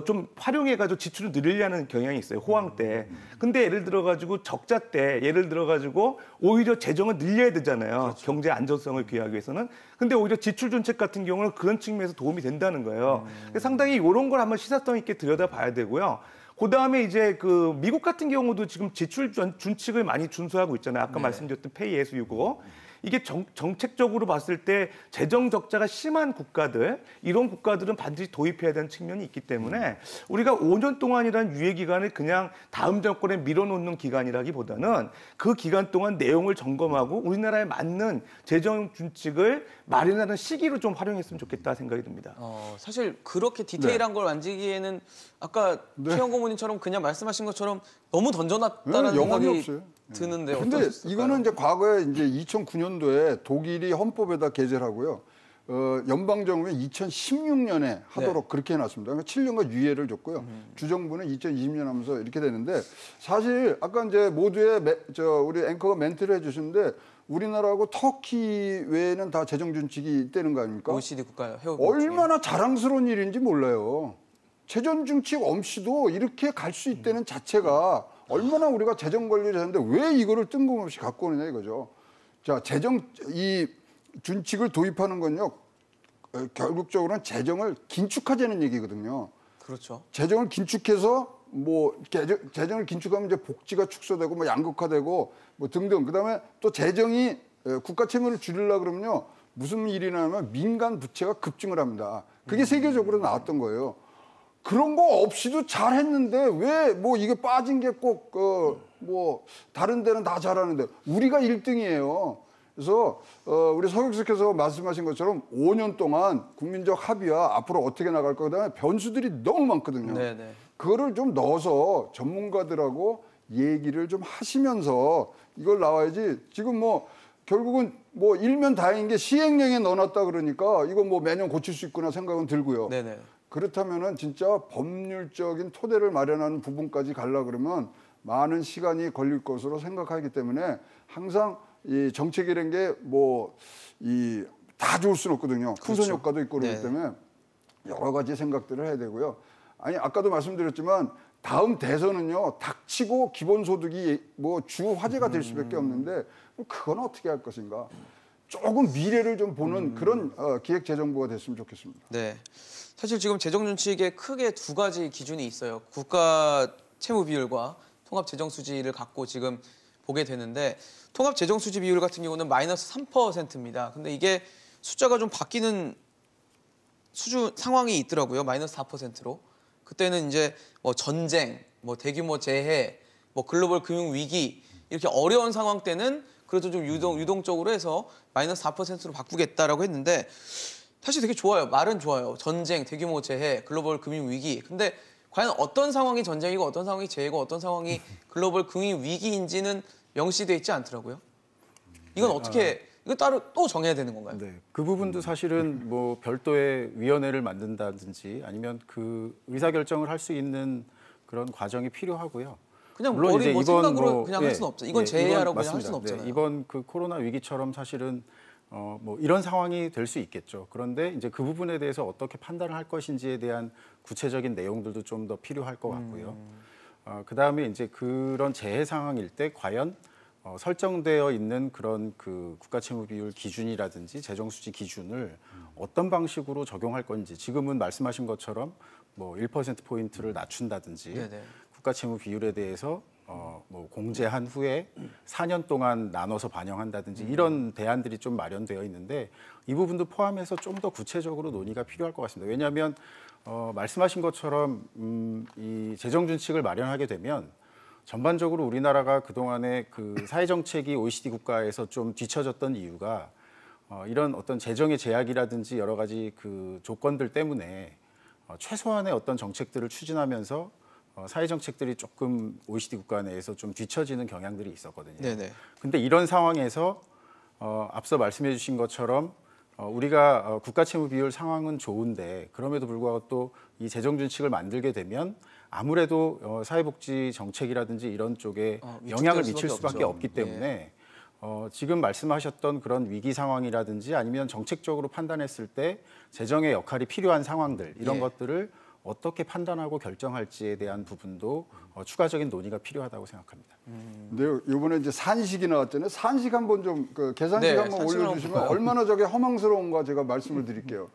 좀 활용해가지고 지출을 늘리려는 경향이 있어요. 호황 때. 근데 예를 들어가지고 적자 때 예를 들어가지고 오히려 재정을 늘려야 되잖아요. 그렇죠. 경제 안전성을 기하기 위해서는. 근데 오히려 지출 준칙 같은 경우는 그런 측면에서 도움이 된다는 거예요. 상당히 이런 걸 한번 시사성 있게 들여다봐야 되고요. 그다음에 이제 그 미국 같은 경우도 지금 지출 준칙을 많이 준수하고 있잖아요. 아까 말씀드렸던 페이 애스 유고. 이게 정책적으로 봤을 때 재정 적자가 심한 국가들, 이런 국가들은 반드시 도입해야 되는 측면이 있기 때문에 우리가 5년 동안이라는 유예 기간을 그냥 다음 정권에 밀어놓는 기간이라기보다는 그 기간 동안 내용을 점검하고 우리나라에 맞는 재정 준칙을 마련하는 시기로 좀 활용했으면 좋겠다 생각이 듭니다. 사실 그렇게 디테일한 걸 만지기에는 아까 최영 고문님처럼 그냥 말씀하신 것처럼 너무 던져놨다는 생각이 없어요. 드는데 근데 어떠셨을까요? 이거는 이제 과거에 이제 2009년도에 독일이 헌법에다 게재를 하고요. 연방정부는 2016년에 하도록 그렇게 해놨습니다. 그러니까 7년간 유예를 줬고요. 주정부는 2020년 하면서 이렇게 되는데 사실 아까 이제 모두의 우리 앵커가 멘트를 해주시는데 우리나라하고 터키 외에는 다 재정 준칙이 있다는 거 아닙니까? OECD 국가요. 얼마나 자랑스러운 일인지 몰라요. 재정 준칙 없이도 이렇게 갈 수 있다는 자체가 얼마나 우리가 재정 관리를 하는데 왜 이거를 뜬금없이 갖고 오느냐 이거죠. 자, 이 준칙을 도입하는 건요. 결국적으로는 재정을 긴축하자는 얘기거든요. 그렇죠. 재정을 긴축해서 재정을 긴축하면 이제 복지가 축소되고 뭐 양극화되고 뭐 등등. 그다음에 또 재정이 국가 채무를 줄이려고 그러면요. 무슨 일이 나면 민간 부채가 급증을 합니다. 그게 세계적으로 나왔던 거예요. 그런 거 없이도 잘했는데 왜 뭐 이게 빠진 게 꼭 다른 데는 다 잘하는데 우리가 1등이에요. 그래서 우리 서 교수께서 말씀하신 것처럼 5년 동안 국민적 합의와 앞으로 어떻게 나갈 거 그다음에 변수들이 너무 많거든요. 네네. 그거를 좀 넣어서 전문가들하고 얘기를 좀 하시면서 이걸 나와야지 지금 뭐 결국은 뭐 일면 다행인 게 시행령에 넣어놨다 그러니까 이거 뭐 매년 고칠 수 있구나 생각은 들고요. 네네. 그렇다면은 진짜 법률적인 토대를 마련하는 부분까지 가려고 그러면 많은 시간이 걸릴 것으로 생각하기 때문에 항상 이 정책이라는 게 다 좋을 수는 없거든요. 풍선 효과도 있고 그렇기 때문에 여러 가지 생각들을 해야 되고요. 아니 아까도 말씀드렸지만 다음 대선은요 닥치고 기본소득이 뭐 주 화제가 될 수밖에 없는데 그건 어떻게 할 것인가? 조금 미래를 좀 보는 그런 기획재정부가 됐으면 좋겠습니다. 네. 사실 지금 재정준칙에 크게 두 가지 기준이 있어요. 국가 채무 비율과 통합 재정 수지를 갖고 지금 보게 되는데 통합 재정 수지 비율 같은 경우는 마이너스 3%입니다. 근데 이게 숫자가 좀 바뀌는 상황이 있더라고요. 마이너스 4%로. 그때는 이제 뭐 전쟁, 뭐 대규모 재해, 뭐 글로벌 금융 위기 이렇게 어려운 상황 때는 그래도 좀 유동적으로 해서 마이너스 4%로 바꾸겠다라고 했는데 사실 되게 좋아요. 말은 좋아요. 전쟁, 대규모 재해, 글로벌 금융 위기. 근데 과연 어떤 상황이 전쟁이고 어떤 상황이 재해고 어떤 상황이 글로벌 금융 위기인지는 명시돼 있지 않더라고요. 이건 어떻게 이거 따로 또 정해야 되는 건가요? 네, 그 부분도 사실은 뭐 별도의 위원회를 만든다든지 아니면 그 의사 결정을 할 수 있는 그런 과정이 필요하고요. 그냥 물론 머리 이제 생각으로 그냥 할 수는 없죠. 이건 재해라고 그냥 할 맞습니다. 수는 없잖아요. 네, 이번 그 코로나 위기처럼 사실은 뭐 이런 상황이 될 수 있겠죠. 그런데 이제 그 부분에 대해서 어떻게 판단을 할 것인지에 대한 구체적인 내용들도 좀 더 필요할 것 같고요. 그다음에 이제 그런 재해 상황일 때 과연 설정되어 있는 그런 그 국가채무 비율 기준이라든지 재정수지 기준을 어떤 방식으로 적용할 건지 지금은 말씀하신 것처럼 뭐 1%포인트를 낮춘다든지 네네. 국가채무 비율에 대해서 뭐 공제한 후에 4년 동안 나눠서 반영한다든지 이런 대안들이 좀 마련되어 있는데 이 부분도 포함해서 좀 더 구체적으로 논의가 필요할 것 같습니다. 왜냐하면 말씀하신 것처럼 이 재정준칙을 마련하게 되면 전반적으로 우리나라가 그동안에 그 사회정책이 OECD 국가에서 좀 뒤처졌던 이유가 이런 어떤 재정의 제약이라든지 여러 가지 그 조건들 때문에 최소한의 어떤 정책들을 추진하면서 사회정책들이 조금 OECD 국가 내에서 좀 뒤처지는 경향들이 있었거든요. 네네. 근데 이런 상황에서 앞서 말씀해 주신 것처럼 우리가 국가채무 비율 상황은 좋은데 그럼에도 불구하고 또 이 재정준칙을 만들게 되면 아무래도 사회복지 정책이라든지 이런 쪽에 영향을 미칠 수밖에 없기 때문에 지금 말씀하셨던 그런 위기 상황이라든지 아니면 정책적으로 판단했을 때 재정의 역할이 필요한 상황들 이런 것들을 어떻게 판단하고 결정할지에 대한 부분도 추가적인 논의가 필요하다고 생각합니다. 근데 이번에 이제 산식이 나왔잖아요. 산식 한번 좀 계산식 네, 한번 올려주시면 얼마나 저게 허망스러운가 제가 말씀을 드릴게요.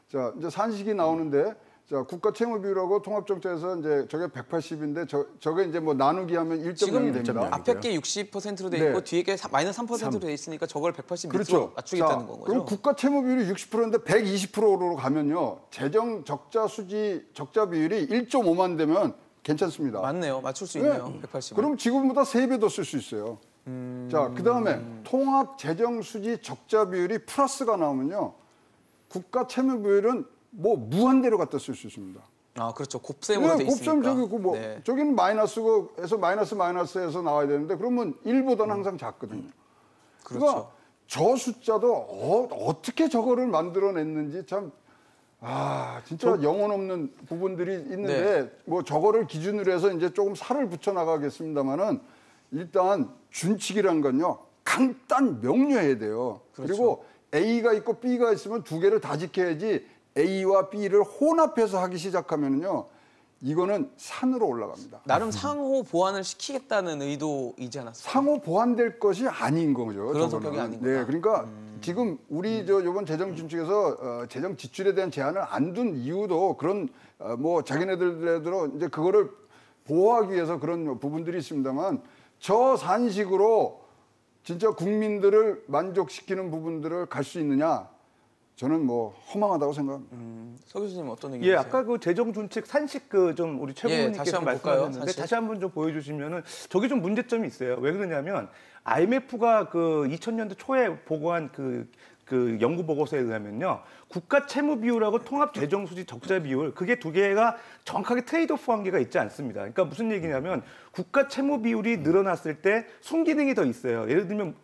자, 이제 산식이 나오는데 자, 국가 채무 비율하고 통합정책에서 이제 저게 180인데 저게 이제 뭐 나누기 하면 1.0이 지금 됩니다. 앞에 게 60%로 돼 있고 네. 뒤에 게 마이너스 3%로 돼 있으니까 저걸 180 밑으로 그렇죠. 맞추겠다는 자, 건 거죠. 그럼 국가 채무 비율이 60%인데 120%로 가면요. 재정 적자 수지 적자 비율이 1.5만 되면 괜찮습니다. 맞네요. 맞출 수 있네요. 180. 그럼 지금보다 3배 더 쓸 수 있어요. 자, 그다음에 통합 재정 수지 적자 비율이 플러스가 나오면요. 국가 채무 비율은 뭐 무한대로 갖다 쓸 수 있습니다. 아, 그렇죠. 곱셈으로 돼 있으니까. 곱셈 저기 뭐 네. 저기는 마이너스고에서 마이너스에서 나와야 되는데 그러면 1보다는 항상 작거든요. 그렇죠. 그러니까 저 숫자도 어떻게 저거를 만들어냈는지 참 진짜 영혼 없는 부분들이 있는데 네. 뭐 저거를 기준으로 해서 이제 조금 살을 붙여 나가겠습니다만은 일단 준칙이란 건요 간단 명료해야 돼요. 그렇죠. 그리고 A가 있고 B가 있으면 두 개를 다 지켜야지 A와 B를 혼합해서 하기 시작하면요 이거는 산으로 올라갑니다. 나름 상호 보완을 시키겠다는 의도이지 않았어요? 상호 보완될 것이 아닌 거죠. 그런 저거는. 성격이 아닌구나. 네, 그러니까 지금 우리 이번 재정 준칙에서 재정 지출에 대한 제한을 안 둔 이유도 그런 뭐 자기네들대로 이제 그거를 보호하기 위해서 그런 부분들이 있습니다만 저 산식으로 진짜 국민들을 만족시키는 부분들을 갈 수 있느냐? 저는 뭐 허망하다고 생각합니다. 서 교수님 어떤 의견이세요? 예, 아까 그 재정 준칙 산식 그 좀 우리 최 예, 부님께서 다시 한번 볼까요, 말씀하셨는데 산식? 다시 한번 좀 보여주시면은 저게 좀 문제점이 있어요. 왜 그러냐면 IMF가 그 2000년대 초에 보고한 그 연구 보고서에 의하면요. 국가 채무 비율하고 통합 재정 수지 적자 비율 그게 두 개가 정확하게 트레이드오프 관계가 있지 않습니다. 그러니까 무슨 얘기냐면 국가 채무 비율이 늘어났을 때 순기능이 더 있어요. 예를 들면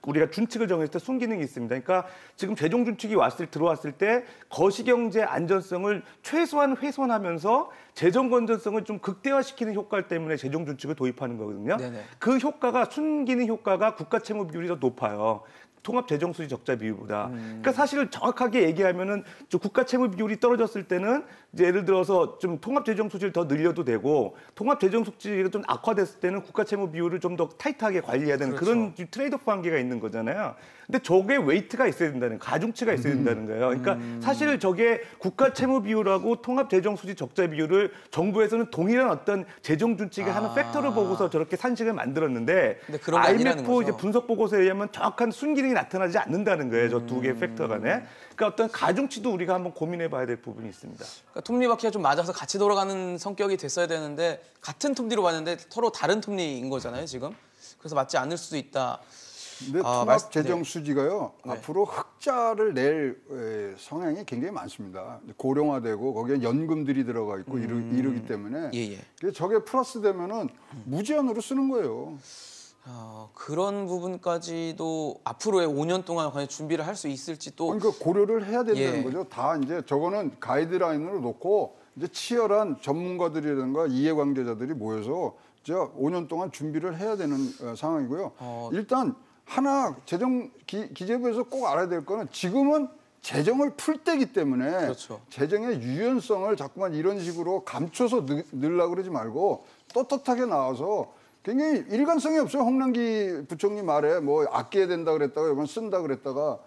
우리가 준칙을 정했을 때 순기능이 있습니다. 그러니까 지금 재정 준칙이 들어왔을 때 거시경제 안전성을 최소한 훼손하면서 재정 건전성을 좀 극대화시키는 효과 때문에 재정 준칙을 도입하는 거거든요. 네네. 그 효과가 순기능 효과가 국가 채무 비율이 더 높아요. 통합 재정 수지 적자 비율보다. 그러니까 사실은 정확하게 얘기하면은 좀 국가 채무 비율이 떨어졌을 때는 이제 예를 들어서 좀 통합 재정 수지를 더 늘려도 되고 통합 재정 수지가 좀 악화됐을 때는 국가 채무 비율을 좀 더 타이트하게 관리해야 되는 그렇죠. 그런 트레이드오프 관계가 있는 거잖아요. 근데 저게 웨이트가 있어야 된다는 가중치가 있어야 된다는 거예요. 그러니까 사실 저게 국가 채무 비율하고 통합 재정 수지 적자 비율을 정부에서는 동일한 어떤 재정 준칙의 하는 팩터를 보고서 저렇게 산식을 만들었는데 근데 그런 게 아니라는 IMF 거죠. 이제 분석 보고서에 의하면 정확한 순기능이 나타나지 않는다는 거예요. 저 두 개의 팩터 간에. 그러니까 어떤 가중치도 우리가 한번 고민해 봐야 될 부분이 있습니다. 그러니까 톱니바퀴가 좀 맞아서 같이 돌아가는 성격이 됐어야 되는데 같은 톱니로 봤는데 서로 다른 톱니인 거잖아요, 지금. 그래서 맞지 않을 수도 있다. 근데 통합 재정 수지가요 네. 앞으로 흑자를 낼 성향이 굉장히 많습니다. 고령화되고 거기에 연금들이 들어가 있고 이러기 때문에 예. 그래서 저게 플러스 되면은 무제한으로 쓰는 거예요. 그런 부분까지도 앞으로의 5년 동안 과연 준비를 할 수 있을지 또 그러니까 고려를 해야 된다는 예. 거죠. 다 이제 저거는 가이드라인으로 놓고 이제 치열한 전문가들이라든가 이해관계자들이 모여서 이제 5년 동안 준비를 해야 되는 상황이고요. 일단 하나 기재부에서 꼭 알아야 될 거는 지금은 재정을 풀 때기 때문에 그렇죠. 재정의 유연성을 자꾸만 이런 식으로 감춰서 넣으려고 그러지 말고 떳떳하게 나와서 굉장히 일관성이 없어요. 홍남기 부총리 말에 뭐 아껴야 된다 그랬다가 이건 쓴다 그랬다가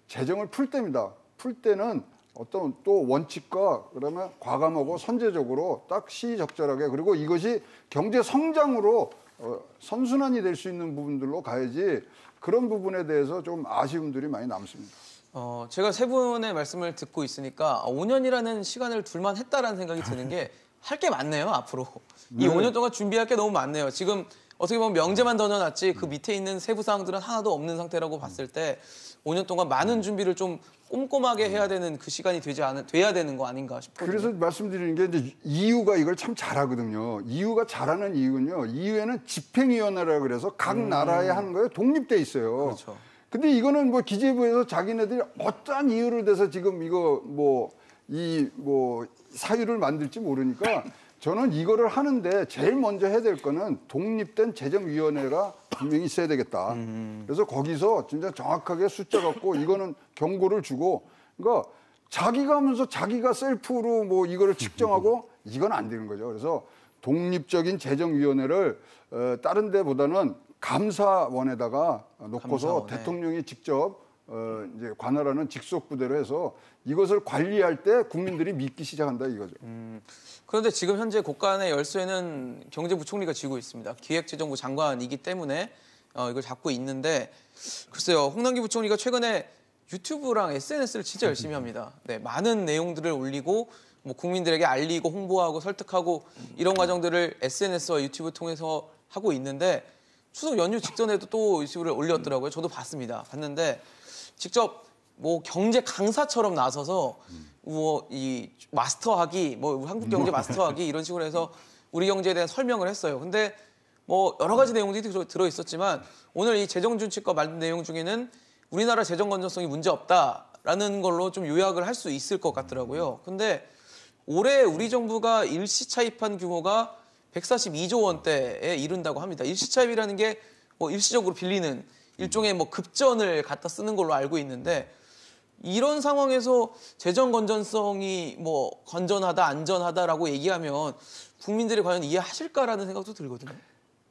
재정을 풀 때입니다. 풀 때는 어떤 또 원칙과 그러면 과감하고 선제적으로 딱 시적절하게 그리고 이것이 경제 성장으로 선순환이 될 수 있는 부분들로 가야지 그런 부분에 대해서 좀 아쉬움들이 많이 남습니다. 제가 세 분의 말씀을 듣고 있으니까 5년이라는 시간을 둘만 했다라는 생각이 드는 게 할 게 많네요, 앞으로. 이 5년 동안 준비할 게 너무 많네요. 지금 어떻게 보면 명제만 던져놨지 그 밑에 있는 세부 사항들은 하나도 없는 상태라고 봤을 때 5년 동안 많은 준비를 좀 꼼꼼하게 해야 되는 그 시간이 돼야 되는 거 아닌가 싶거든요. 그래서 말씀드리는 게 이제 EU가 이걸 참 잘하거든요. EU가 잘하는 이유는요. EU에는 집행위원회라 그래서 각 나라에 하는 거에 독립돼 있어요. 그렇죠. 근데 이거는 뭐 기재부에서 자기네들이 어떠한 이유를 대서 지금 이거 사유를 만들지 모르니까 저는 이거를 하는데 제일 먼저 해야 될 거는 독립된 재정위원회가 분명히 있어야 되겠다. 그래서 거기서 진짜 정확하게 숫자 갖고 이거는 경고를 주고 그러니까 자기가 하면서 자기가 셀프로 뭐 이거를 측정하고 이건 안 되는 거죠. 그래서 독립적인 재정위원회를 다른 데보다는 감사원에다가 놓고서 감사원, 대통령이 직접 이제 관할하는 직속 부대로 해서 이것을 관리할 때 국민들이 믿기 시작한다 이거죠. 그런데 지금 현재 곳간의 열쇠는 경제부총리가 쥐고 있습니다. 기획재정부 장관이기 때문에 이걸 잡고 있는데 글쎄요. 홍남기 부총리가 최근에 유튜브랑 SNS를 진짜 열심히 합니다. 네, 많은 내용들을 올리고 뭐 국민들에게 알리고 홍보하고 설득하고 이런 과정들을 SNS와 유튜브 통해서 하고 있는데 추석 연휴 직전에도 또 유튜브를 올렸더라고요. 저도 봤는데 직접 뭐 경제 강사처럼 나서서 뭐 이 마스터하기, 뭐 한국 경제 마스터하기 이런 식으로 해서 우리 경제에 대한 설명을 했어요. 근데 뭐 여러 가지 내용들이 들어 있었지만 오늘 이 재정준칙과 만든 내용 중에는 우리나라 재정 건전성이 문제 없다라는 걸로 좀 요약을 할 수 있을 것 같더라고요. 근데 올해 우리 정부가 일시 차입한 규모가 142조 원대에 이른다고 합니다. 일시 차입이라는 게 뭐 일시적으로 빌리는 일종의 뭐 급전을 갖다 쓰는 걸로 알고 있는데 이런 상황에서 재정 건전성이 뭐 건전하다, 안전하다라고 얘기하면 국민들이 과연 이해하실까라는 생각도 들거든요.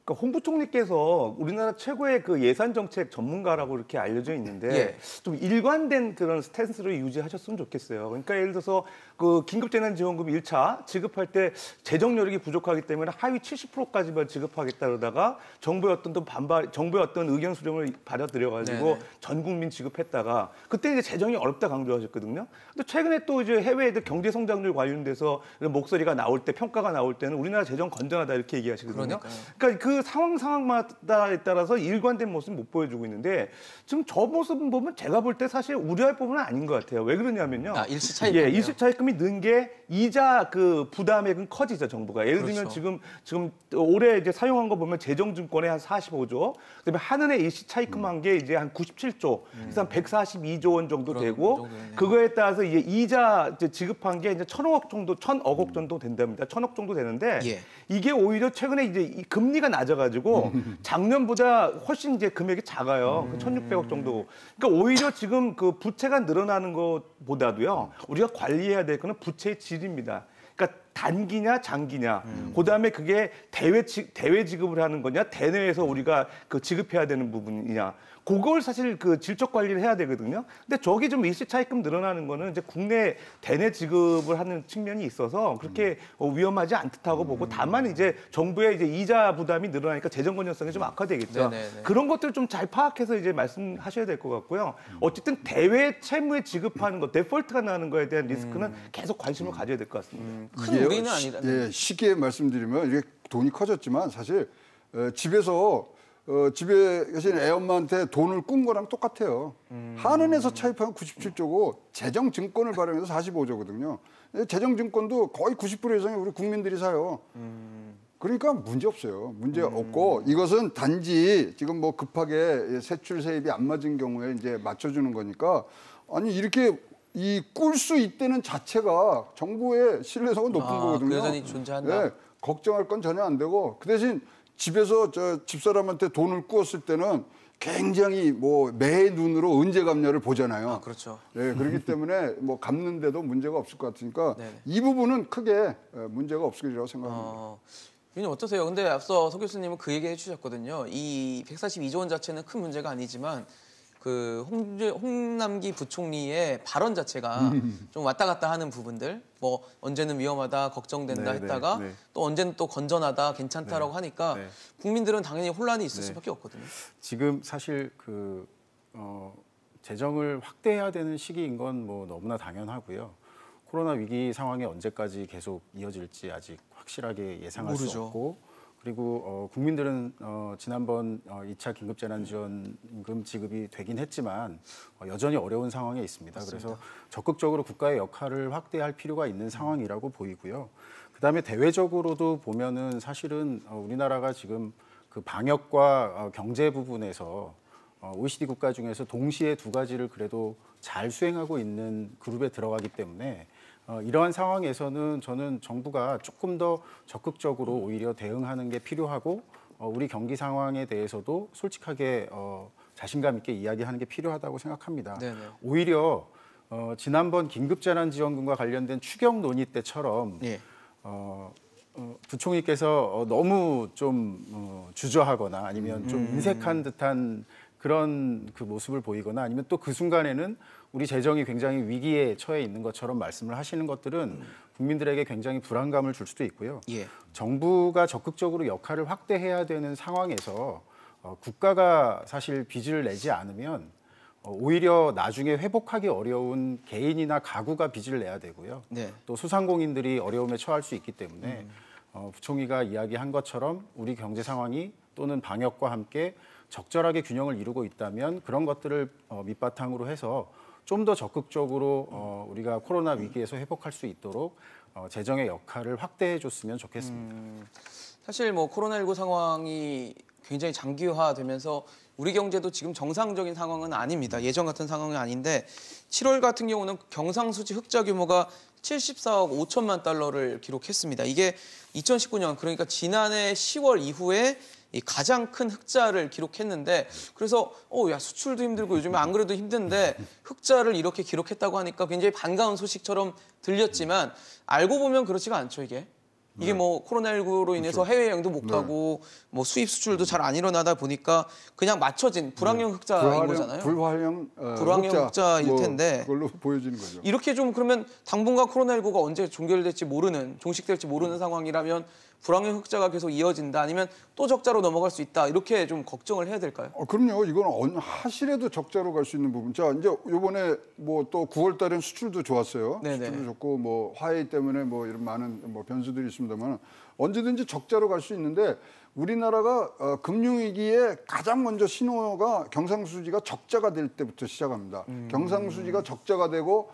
그러니까 홍 부총리께서 우리나라 최고의 그 예산 정책 전문가라고 이렇게 알려져 있는데 예. 좀 일관된 그런 스탠스를 유지하셨으면 좋겠어요. 그러니까 예를 들어서 그 긴급재난지원금 1차 지급할 때 재정 여력이 부족하기 때문에 하위 70%까지만 지급하겠다 그러다가 정부의 어떤 또 정부의 어떤 의견 수렴을 받아들여가지고 네네. 전 국민 지급했다가 그때 이제 재정이 어렵다 강조하셨거든요. 근데 최근에 또 이제 해외 경제 성장률 관련돼서 이런 목소리가 나올 때 평가가 나올 때는 우리나라 재정 건전하다 이렇게 얘기하시거든요. 그러니까 그 상황마다에 따라서 일관된 모습 못 보여주고 있는데 지금 저 모습 보면 제가 볼 때 사실 우려할 부분은 아닌 것 같아요. 왜 그러냐면요. 일시 차입. 예, 일시 차입금이 는 게 이자 그 부담액은 커지죠, 정부가. 예를 들면 그렇죠. 지금 올해 이제 사용한 거 보면 재정증권에 한 45조, 그다음에 한은에 일시 차입금한 게 이제 한 97조, 그래서 한 142조 원 정도 되고 그거에 따라서 이제 이자 이제 지급한 게 이제 1,000억 원 정도 된답니다. 1,000억 정도 되는데 예. 이게 오히려 최근에 이제 이 금리가 낮아가지고 작년보다 훨씬 이제 금액이 작아요. 1,600억 정도. 그러니까 오히려 지금 그 부채가 늘어나는 것보다도요. 우리가 관리해야 될 거는 부채의 질입니다. 그러니까 단기냐 장기냐. 그다음에 그게 대외 지급을 하는 거냐 대내에서 우리가 그 지급해야 되는 부분이냐. 그걸 사실 그 질적 관리를 해야 되거든요. 근데 저기 좀 일시 차입금 늘어나는 거는 이제 국내 대내 지급을 하는 측면이 있어서 그렇게 위험하지 않다고 보고 다만 이제 정부의 이제 이자 부담이 늘어나니까 재정 건전성이 좀 악화되겠죠. 네네네. 그런 것들 좀 잘 파악해서 이제 말씀하셔야 될 것 같고요. 어쨌든 대외 채무에 지급하는 것, 데폴트가 나는 거에 대한 리스크는 계속 관심을 가져야 될 것 같습니다. 큰 우리는 아니다. 예, 쉽게 말씀드리면 이게 돈이 커졌지만 사실 집에 계신 애엄마한테 돈을 꾼 거랑 똑같아요. 한은에서 차입하면 97조고 재정증권을 발행해서 45조거든요. 재정증권도 거의 90% 이상이 우리 국민들이 사요. 그러니까 문제 없어요. 문제 없고 이것은 단지 지금 뭐 급하게 세출 세입이 안 맞은 경우에 이제 맞춰주는 거니까 아니 이렇게 이 꿀 수 있다는 자체가 정부의 신뢰성은 높은 거거든요. 그 여전히 존재한다. 네, 걱정할 건 전혀 안 되고 그 대신 집에서 집사람한테 돈을 꾸었을 때는 굉장히 뭐 매 눈으로 언제 갚냐를 보잖아요. 그렇죠. 네, 그렇기 때문에 뭐 갚는데도 문제가 없을 것 같으니까 네네. 이 부분은 크게 문제가 없을 거라고 생각합니다. 위원님 어떠세요? 근데 앞서 서 교수님은 그 얘기 해주셨거든요. 이 142조 원 자체는 큰 문제가 아니지만 그 홍남기 부총리의 발언 자체가 좀 왔다 갔다 하는 부분들, 뭐 언제는 위험하다, 걱정된다 했다가 또 언제는 또 건전하다, 괜찮다라고 하니까 국민들은 당연히 혼란이 있을 수밖에 없거든요. 지금 사실 재정을 확대해야 되는 시기인 건 뭐 너무나 당연하고요. 코로나 위기 상황이 언제까지 계속 이어질지 아직 확실하게 예상할 수 모르죠. 없고 그리고 국민들은 지난번 2차 긴급재난지원금 지급이 되긴 했지만 여전히 어려운 상황에 있습니다. 맞습니다. 그래서 적극적으로 국가의 역할을 확대할 필요가 있는 상황이라고 보이고요. 그다음에 대외적으로도 보면은 사실은 우리나라가 지금 그 방역과 경제 부분에서 OECD 국가 중에서 동시에 두 가지를 그래도 잘 수행하고 있는 그룹에 들어가기 때문에 이러한 상황에서는 저는 정부가 조금 더 적극적으로 오히려 대응하는 게 필요하고 우리 경기 상황에 대해서도 솔직하게 자신감 있게 이야기하는 게 필요하다고 생각합니다. 네네. 오히려 지난번 긴급재난지원금과 관련된 추경 논의 때처럼 예. 부총리께서 너무 좀 주저하거나 아니면 좀 인색한 듯한 그런 그 모습을 보이거나 아니면 또 그 순간에는 우리 재정이 굉장히 위기에 처해 있는 것처럼 말씀을 하시는 것들은 국민들에게 굉장히 불안감을 줄 수도 있고요. 예. 정부가 적극적으로 역할을 확대해야 되는 상황에서 국가가 사실 빚을 내지 않으면 오히려 나중에 회복하기 어려운 개인이나 가구가 빚을 내야 되고요. 네. 또 소상공인들이 어려움에 처할 수 있기 때문에 부총리가 이야기한 것처럼 우리 경제 상황이 또는 방역과 함께 적절하게 균형을 이루고 있다면 그런 것들을 밑바탕으로 해서 좀 더 적극적으로 우리가 코로나 위기에서 회복할 수 있도록 재정의 역할을 확대해 줬으면 좋겠습니다. 사실 뭐 코로나19 상황이 굉장히 장기화되면서 우리 경제도 지금 정상적인 상황은 아닙니다. 예전 같은 상황이 아닌데 7월 같은 경우는 경상수지 흑자 규모가 74억 5천만 달러를 기록했습니다. 이게 2019년 그러니까 지난해 10월 이후에 이 가장 큰 흑자를 기록했는데 그래서 야 수출도 힘들고 요즘에 안 그래도 힘든데 흑자를 이렇게 기록했다고 하니까 굉장히 반가운 소식처럼 들렸지만 알고 보면 그렇지가 않죠 이게. 이게 뭐 코로나19로 인해서 해외여행도 못 가고 뭐 수입 수출도 잘 안 일어나다 보니까 그냥 맞춰진 불황형 흑자인 거잖아요. 불황형 흑자일 텐데 그걸로 보여지는 거죠. 이렇게 좀 그러면 당분간 코로나19가 언제 종결될지 모르는 종식될지 모르는 상황이라면 불황형 흑자가 계속 이어진다 아니면 또 적자로 넘어갈 수 있다 이렇게 좀 걱정을 해야 될까요? 그럼요. 이건 하실에도 적자로 갈 수 있는 부분. 자, 이제 이번에 뭐 또 9월 달엔 수출도 좋았어요. 네네. 수출도 좋고 뭐 화해 때문에 뭐 이런 많은 뭐 변수들이 있습니다만 언제든지 적자로 갈 수 있는데 우리나라가 금융위기에 가장 먼저 신호가 경상수지가 적자가 될 때부터 시작합니다. 경상수지가 적자가 되고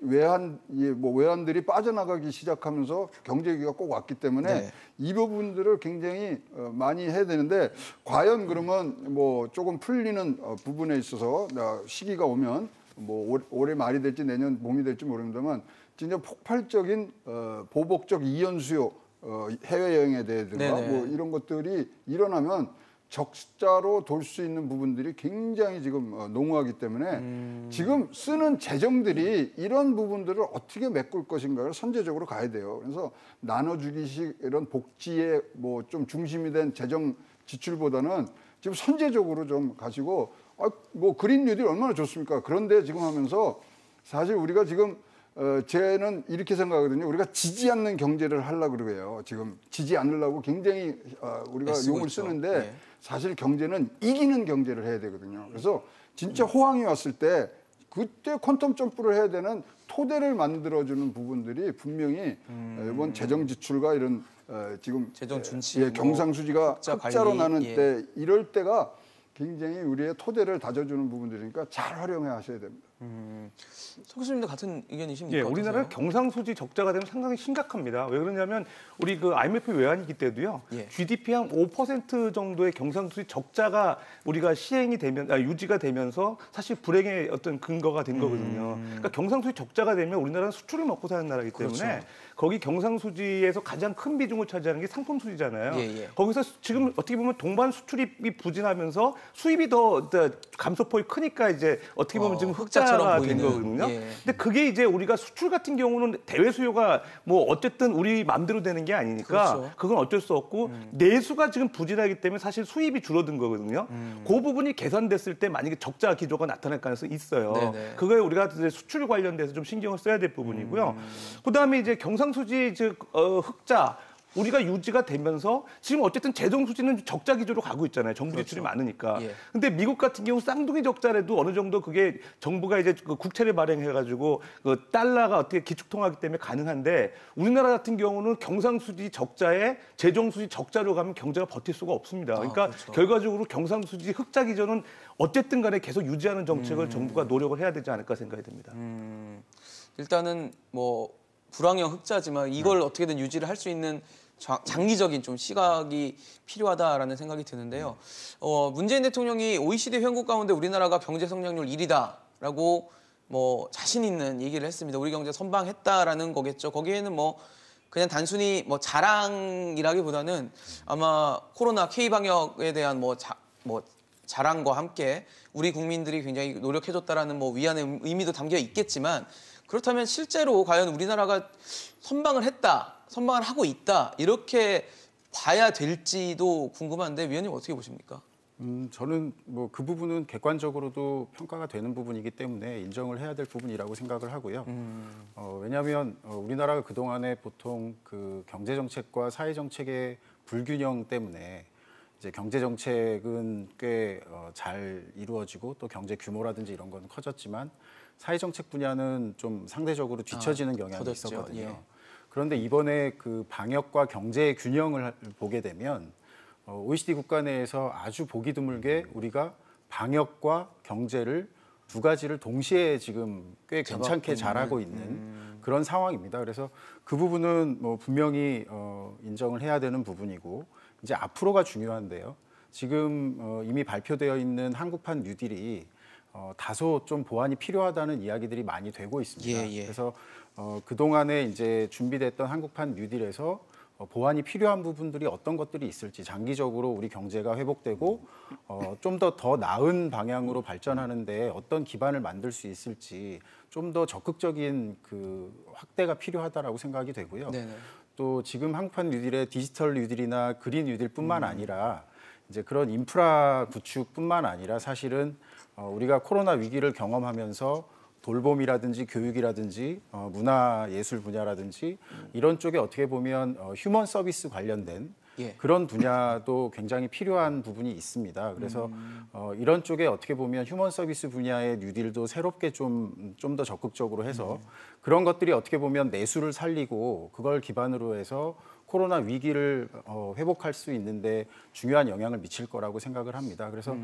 외환들이 빠져나가기 시작하면서 경제위기가 꼭 왔기 때문에 네. 이 부분들을 굉장히 많이 해야 되는데 과연 그러면 뭐 조금 풀리는 부분에 있어서 시기가 오면 뭐 올해 말이 될지 내년 봄이 될지 모릅니다만 진짜 폭발적인 보복적 이연 수요 해외여행에 대해서가 뭐 이런 것들이 일어나면 적자로 돌 수 있는 부분들이 굉장히 지금 농후하기 때문에 지금 쓰는 재정들이 이런 부분들을 어떻게 메꿀 것인가를 선제적으로 가야 돼요. 그래서 나눠주기식 이런 복지에 뭐 좀 중심이 된 재정 지출보다는 지금 선제적으로 좀 가시고 뭐 그린 뉴딜 얼마나 좋습니까? 그런데 지금 하면서 사실 우리가 지금 쟤는 이렇게 생각하거든요. 우리가 지지 않는 경제를 하려고 그러고요. 지금 지지 않으려고 굉장히 우리가 용을 쓰는데 네. 사실 경제는 이기는 경제를 해야 되거든요. 그래서 진짜 호황이 왔을 때 그때 퀀텀 점프를 해야 되는 토대를 만들어주는 부분들이 분명히 이번 재정 지출과 이런 지금 재정 준칙, 경상수지가 흑자로 나는 예. 때 이럴 때가 굉장히 우리의 토대를 다져주는 부분들이니까 잘 활용해 하셔야 됩니다. 석 교수님도 같은 의견이십니까? 예, 우리나라 어떠세요? 경상수지 적자가 되면 상당히 심각합니다. 왜 그러냐면 우리 그 IMF 외환위기 때도요. 예. GDP 한 5% 정도의 경상수지 적자가 우리가 시행이 되면 유지가 되면서 사실 불행의 어떤 근거가 된 거거든요. 그러니까 경상수지 적자가 되면 우리나라는 수출을 먹고 사는 나라이기 때문에 그렇죠. 거기 경상수지에서 가장 큰 비중을 차지하는 게 상품수지잖아요. 예. 거기서 지금 어떻게 보면 동반 수출입이 부진하면서 수입이 더 감소폭이 크니까 이제 어떻게 보면 지금 흑자처럼 흑자가 된 보이는. 거거든요. 예. 근데 그게 이제 우리가 수출 같은 경우는 대외 수요가 뭐 어쨌든 우리 마음대로 되는 게 아니니까 그렇죠. 그건 어쩔 수 없고 내수가 지금 부진하기 때문에 사실 수입이 줄어든 거거든요. 그 부분이 개선됐을 때 만약에 적자 기조가 나타날 가능성이 있어요. 네네. 그거에 우리가 이제 수출 관련돼서 좀 신경을 써야 될 부분이고요. 그다음에 이제 경상수지 흑자 우리가 유지가 되면서 지금 어쨌든 재정 수지는 적자 기조로 가고 있잖아요. 정부 지출이 많으니까. 예. 근데 미국 같은 경우 쌍둥이 적자라도 어느 정도 그게 정부가 이제 그 국채를 발행해가지고 그 달러가 어떻게 기축통화하기 때문에 가능한데 우리나라 같은 경우는 경상수지 적자에 재정수지 적자로 가면 경제가 버틸 수가 없습니다. 그러니까 그렇죠. 결과적으로 경상수지 흑자 기조는 어쨌든 간에 계속 유지하는 정책을 정부가 노력을 해야 되지 않을까 생각이 듭니다. 일단은 뭐 불황형 흑자지만 이걸 어떻게든 유지를 할 수 있는 장기적인 좀 시각이 필요하다라는 생각이 드는데요. 문재인 대통령이 OECD 회원국 가운데 우리나라가 경제 성장률 1위다라고 뭐 자신 있는 얘기를 했습니다. 우리 경제 선방했다라는 거겠죠. 거기에는 뭐 그냥 단순히 뭐 자랑이라기보다는 아마 코로나 K 방역에 대한 뭐 자랑과 함께 우리 국민들이 굉장히 노력해줬다라는 뭐 위안의 의미도 담겨 있겠지만 그렇다면 실제로 과연 우리나라가 선방을 하고 있다 이렇게 봐야 될지도 궁금한데 위원님 어떻게 보십니까? 저는 뭐 그 부분은 객관적으로도 평가가 되는 부분이기 때문에 인정을 해야 될 부분이라고 생각을 하고요. 왜냐하면 우리나라가 그동안에 보통 그 경제 정책과 사회 정책의 불균형 때문에 이제 경제 정책은 꽤 잘 이루어지고 또 경제 규모라든지 이런 건 커졌지만 사회 정책 분야는 좀 상대적으로 뒤처지는 경향이 더뎠죠. 있었거든요. 예. 그런데 이번에 그 방역과 경제의 균형을 보게 되면 OECD 국가 내에서 아주 보기 드물게 우리가 방역과 경제를 두 가지를 동시에 지금 꽤 괜찮게 잘하고 있는 그런 상황입니다. 그래서 그 부분은 뭐 분명히 인정을 해야 되는 부분이고 이제 앞으로가 중요한데요. 지금 이미 발표되어 있는 한국판 뉴딜이 다소 좀 보완이 필요하다는 이야기들이 많이 되고 있습니다. 예. 그래서 그동안에 이제 준비됐던 한국판 뉴딜에서 보완이 필요한 부분들이 어떤 것들이 있을지 장기적으로 우리 경제가 회복되고 좀 더 나은 방향으로 발전하는데 어떤 기반을 만들 수 있을지 좀 더 적극적인 그 확대가 필요하다라고 생각이 되고요. 네네. 또 지금 한국판 뉴딜의 디지털 뉴딜이나 그린 뉴딜뿐만 아니라 이제 그런 인프라 구축뿐만 아니라 사실은 우리가 코로나 위기를 경험하면서 돌봄이라든지 교육이라든지 문화예술 분야라든지 이런 쪽에 어떻게 보면 휴먼 서비스 관련된 예. 그런 분야도 굉장히 필요한 부분이 있습니다. 그래서 이런 쪽에 어떻게 보면 휴먼 서비스 분야의 뉴딜도 새롭게 좀 더 적극적으로 해서 그런 것들이 어떻게 보면 내수를 살리고 그걸 기반으로 해서 코로나 위기를 회복할 수 있는데 중요한 영향을 미칠 거라고 생각을 합니다. 그래서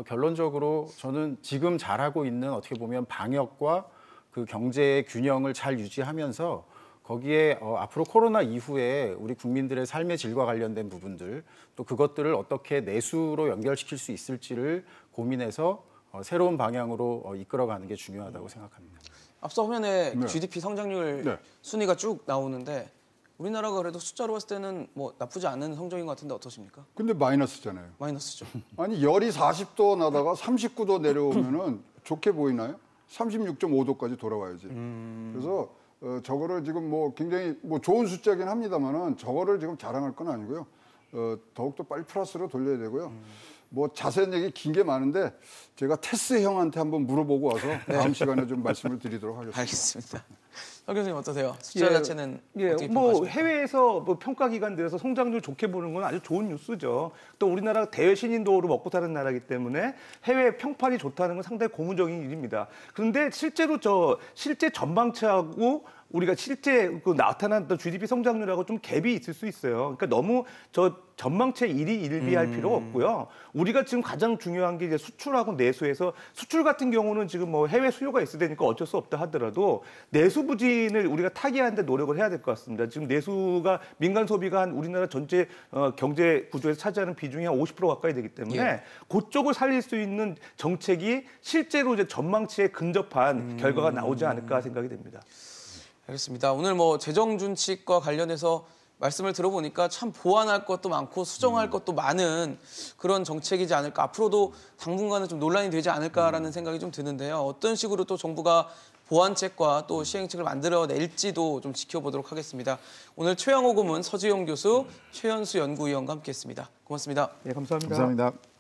결론적으로 저는 지금 잘하고 있는 어떻게 보면 방역과 그 경제의 균형을 잘 유지하면서 거기에 앞으로 코로나 이후에 우리 국민들의 삶의 질과 관련된 부분들 또 그것들을 어떻게 내수로 연결시킬 수 있을지를 고민해서 새로운 방향으로 이끌어가는 게 중요하다고 생각합니다. 앞서 화면에 네. GDP 성장률 네. 순위가 쭉 나오는데 우리나라가 그래도 숫자로 봤을 때는 뭐 나쁘지 않은 성적인 것 같은데 어떠십니까? 근데 마이너스잖아요. 마이너스죠. 아니 열이 40도 나다가 39도 내려오면은 좋게 보이나요? 36.5도까지 돌아와야지. 그래서 저거를 지금 뭐 굉장히 뭐 좋은 숫자긴 합니다만은 저거를 지금 자랑할 건 아니고요. 더욱더 빨리 플러스로 돌려야 되고요. 뭐 자세한 얘기 긴 게 많은데 제가 테스 형한테 한번 물어보고 와서 다음 시간에 좀 말씀을 드리도록 하겠습니다. 알겠습니다. 석 교수님 어떠세요? 숫자 예, 자체는 어떻게 뭐 평가하십니까? 해외에서 뭐 평가 기관들에서 성장률 좋게 보는 건 아주 좋은 뉴스죠. 또 우리나라가 대외 신인도로 먹고 사는 나라이기 때문에 해외 평판이 좋다는 건 상당히 고무적인 일입니다. 그런데 실제로 실제 전망치하고 우리가 실제 그 나타났던 GDP 성장률하고 좀 갭이 있을 수 있어요. 그러니까 너무 전망치에 일희일비할 필요가 없고요. 우리가 지금 가장 중요한 게 이제 수출하고 내수에서 수출 같은 경우는 지금 뭐 해외 수요가 있어야 되니까 어쩔 수 없다 하더라도 내수 부진을 우리가 타개하는데 노력을 해야 될 것 같습니다. 지금 내수가 민간 소비가 한 우리나라 전체 경제 구조에서 차지하는 비중이 한 50% 가까이 되기 때문에 예. 그쪽을 살릴 수 있는 정책이 실제로 이제 전망치에 근접한 결과가 나오지 않을까 생각이 됩니다. 알겠습니다. 오늘 뭐 재정 준칙과 관련해서 말씀을 들어보니까 참 보완할 것도 많고 수정할 것도 많은 그런 정책이지 않을까. 앞으로도 당분간은 좀 논란이 되지 않을까라는 생각이 좀 드는데요. 어떤 식으로 또 정부가 보완책과 또 시행책을 만들어낼지도 좀 지켜보도록 하겠습니다. 오늘 최영호 고문, 서지용 교수, 최현수 연구위원과 함께했습니다. 고맙습니다. 네, 감사합니다. 감사합니다.